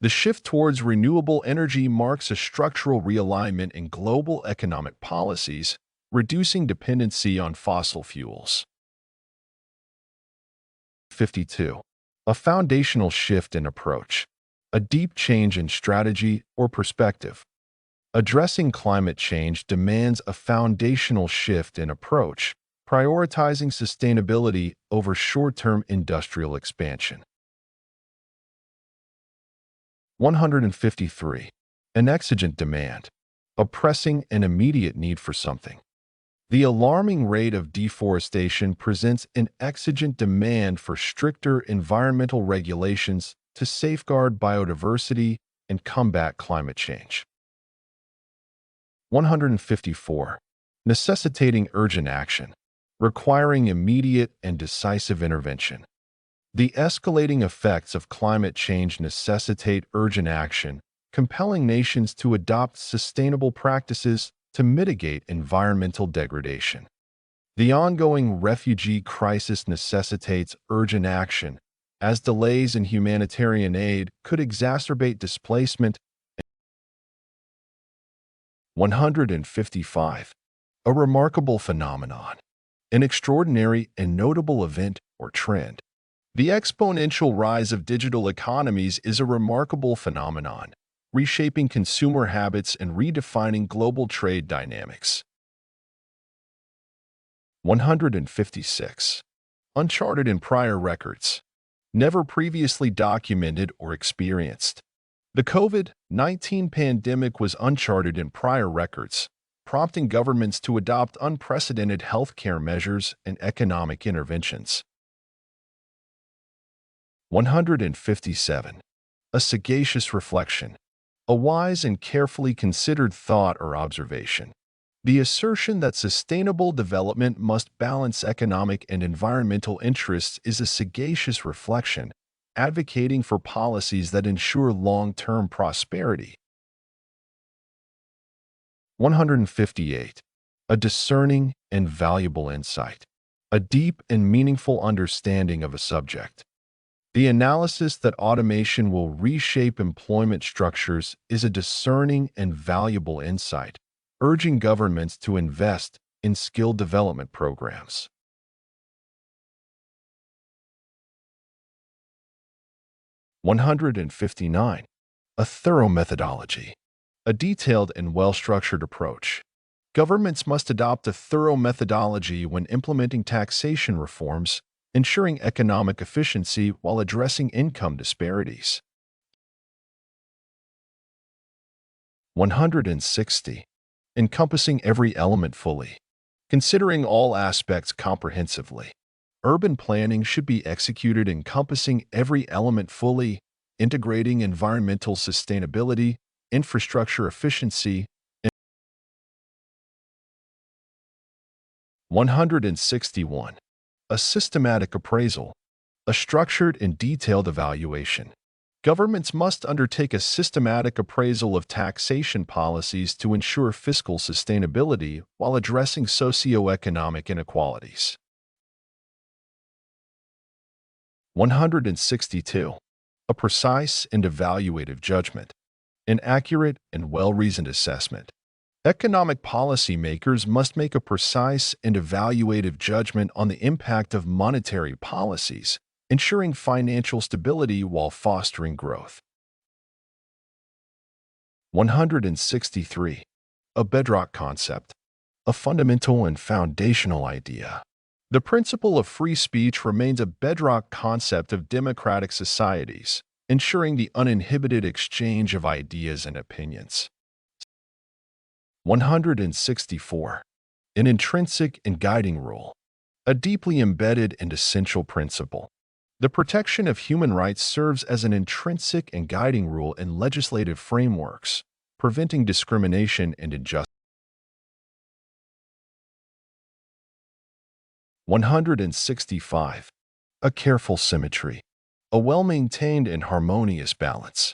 The shift towards renewable energy marks a structural realignment in global economic policies, reducing dependency on fossil fuels. 52. A foundational shift in approach. A deep change in strategy or perspective. Addressing climate change demands a foundational shift in approach, prioritizing sustainability over short-term industrial expansion. 153. An exigent demand. A pressing and immediate need for something. The alarming rate of deforestation presents an exigent demand for stricter environmental regulations to safeguard biodiversity and combat climate change. 154. Necessitating urgent action, requiring immediate and decisive intervention. The escalating effects of climate change necessitate urgent action, compelling nations to adopt sustainable practices to mitigate environmental degradation. The ongoing refugee crisis necessitates urgent action, as delays in humanitarian aid could exacerbate displacement. 155. A remarkable phenomenon, an extraordinary and notable event or trend. The exponential rise of digital economies is a remarkable phenomenon, reshaping consumer habits and redefining global trade dynamics. 156. Uncharted in prior records, never previously documented or experienced. The COVID-19 pandemic was uncharted in prior records, prompting governments to adopt unprecedented healthcare measures and economic interventions. 157. A sagacious reflection, a wise and carefully considered thought or observation. The assertion that sustainable development must balance economic and environmental interests is a sagacious reflection, advocating for policies that ensure long-term prosperity. 158. A discerning and valuable insight, a deep and meaningful understanding of a subject. The analysis that automation will reshape employment structures is a discerning and valuable insight, urging governments to invest in skill development programs. 159. A thorough methodology, a detailed and well-structured approach. Governments must adopt a thorough methodology when implementing taxation reforms, ensuring economic efficiency while addressing income disparities. 160. Encompassing every element fully, considering all aspects comprehensively. Urban planning should be executed encompassing every element fully, integrating environmental sustainability, infrastructure efficiency, and 161. A systematic appraisal, a structured and detailed evaluation. Governments must undertake a systematic appraisal of taxation policies to ensure fiscal sustainability while addressing socioeconomic inequalities. 162. A precise and evaluative judgment, an accurate and well-reasoned assessment. Economic policymakers must make a precise and evaluative judgment on the impact of monetary policies, ensuring financial stability while fostering growth. 163. A bedrock concept, a fundamental and foundational idea. The principle of free speech remains a bedrock concept of democratic societies, ensuring the uninhibited exchange of ideas and opinions. 164. An intrinsic and guiding rule, a deeply embedded and essential principle. The protection of human rights serves as an intrinsic and guiding rule in legislative frameworks, preventing discrimination and injustice. 165. A careful symmetry, a well-maintained and harmonious balance.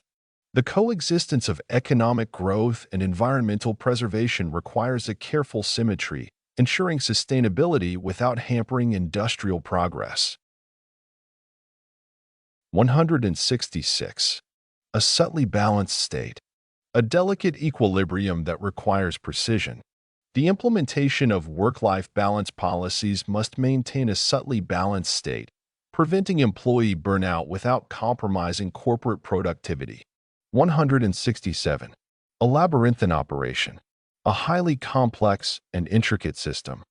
The coexistence of economic growth and environmental preservation requires a careful symmetry, ensuring sustainability without hampering industrial progress. 166. A subtly balanced state, a delicate equilibrium that requires precision. The implementation of work-life balance policies must maintain a subtly balanced state, preventing employee burnout without compromising corporate productivity. 167. A labyrinthine operation, a highly complex and intricate system.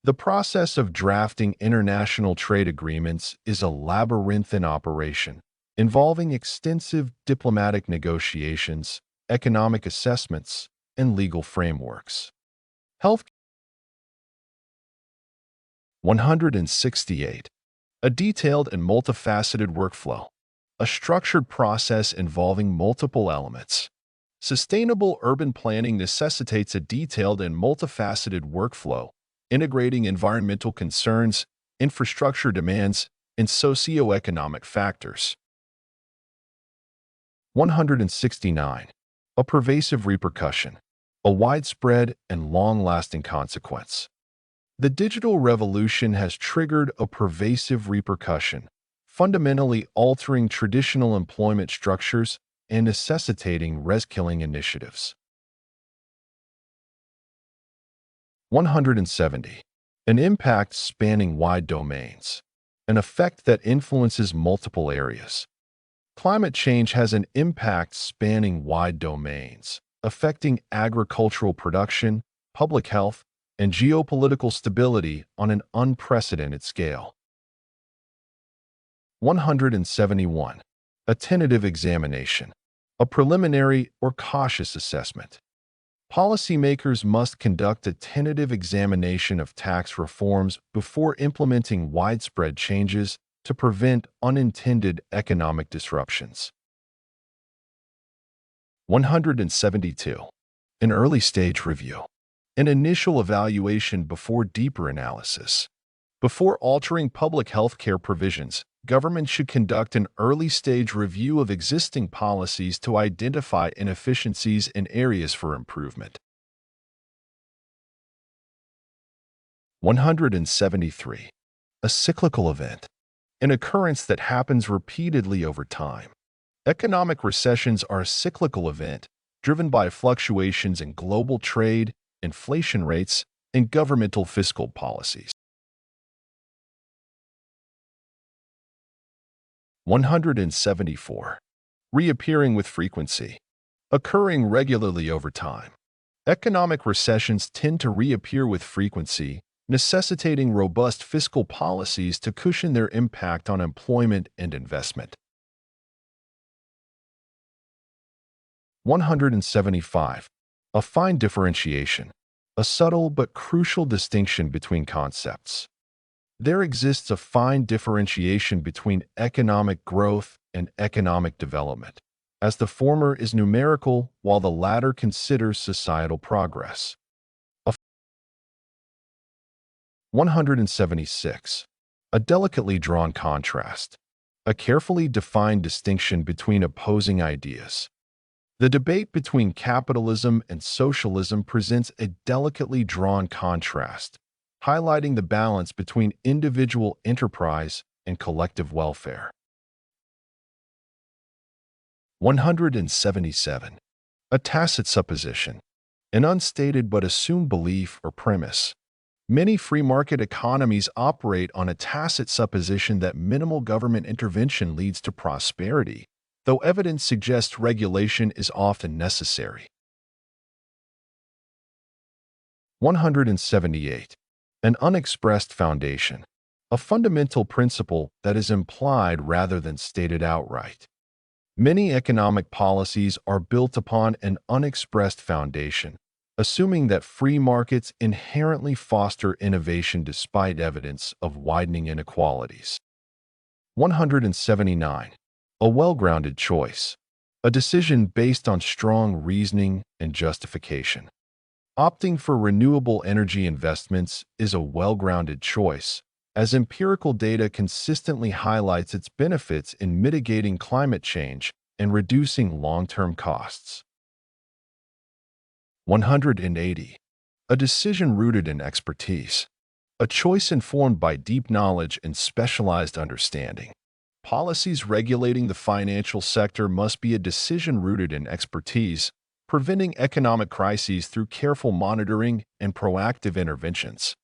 The process of drafting international trade agreements is a labyrinthine operation, involving extensive diplomatic negotiations, economic assessments, and legal frameworks. Health. 168. A detailed and multifaceted workflow, a structured process involving multiple elements. Sustainable urban planning necessitates a detailed and multifaceted workflow, integrating environmental concerns, infrastructure demands, and socioeconomic factors. 169. A pervasive repercussion, a widespread and long-lasting consequence. The digital revolution has triggered a pervasive repercussion, fundamentally altering traditional employment structures and necessitating reskilling initiatives. 170. An impact spanning wide domains, an effect that influences multiple areas. Climate change has an impact spanning wide domains, affecting agricultural production, public health, and geopolitical stability on an unprecedented scale. 171. A tentative examination, a preliminary or cautious assessment. Policymakers must conduct a tentative examination of tax reforms before implementing widespread changes to prevent unintended economic disruptions. 172. An early-stage review, an initial evaluation before deeper analysis. Before altering public health care provisions, government should conduct an early-stage review of existing policies to identify inefficiencies and areas for improvement. 173. A cyclical event, an occurrence that happens repeatedly over time. Economic recessions are a cyclical event driven by fluctuations in global trade, inflation rates, and governmental fiscal policies. 174. Reappearing with frequency, occurring regularly over time. Economic recessions tend to reappear with frequency, necessitating robust fiscal policies to cushion their impact on employment and investment. 175. A fine differentiation, a subtle but crucial distinction between concepts. There exists a fine differentiation between economic growth and economic development, as the former is numerical while the latter considers societal progress. 176. A delicately drawn contrast, a carefully defined distinction between opposing ideas. The debate between capitalism and socialism presents a delicately drawn contrast, highlighting the balance between individual enterprise and collective welfare. 177. A tacit supposition, an unstated but assumed belief or premise. Many free market economies operate on a tacit supposition that minimal government intervention leads to prosperity, though evidence suggests regulation is often necessary. 178. An unexpressed foundation, a fundamental principle that is implied rather than stated outright. Many economic policies are built upon an unexpressed foundation, assuming that free markets inherently foster innovation despite evidence of widening inequalities. 179. A well-grounded choice, a decision based on strong reasoning and justification. Opting for renewable energy investments is a well-grounded choice, as empirical data consistently highlights its benefits in mitigating climate change and reducing long-term costs. 180. A decision rooted in expertise, a choice informed by deep knowledge and specialized understanding. Policies regulating the financial sector must be a decision rooted in expertise, preventing economic crises through careful monitoring and proactive interventions.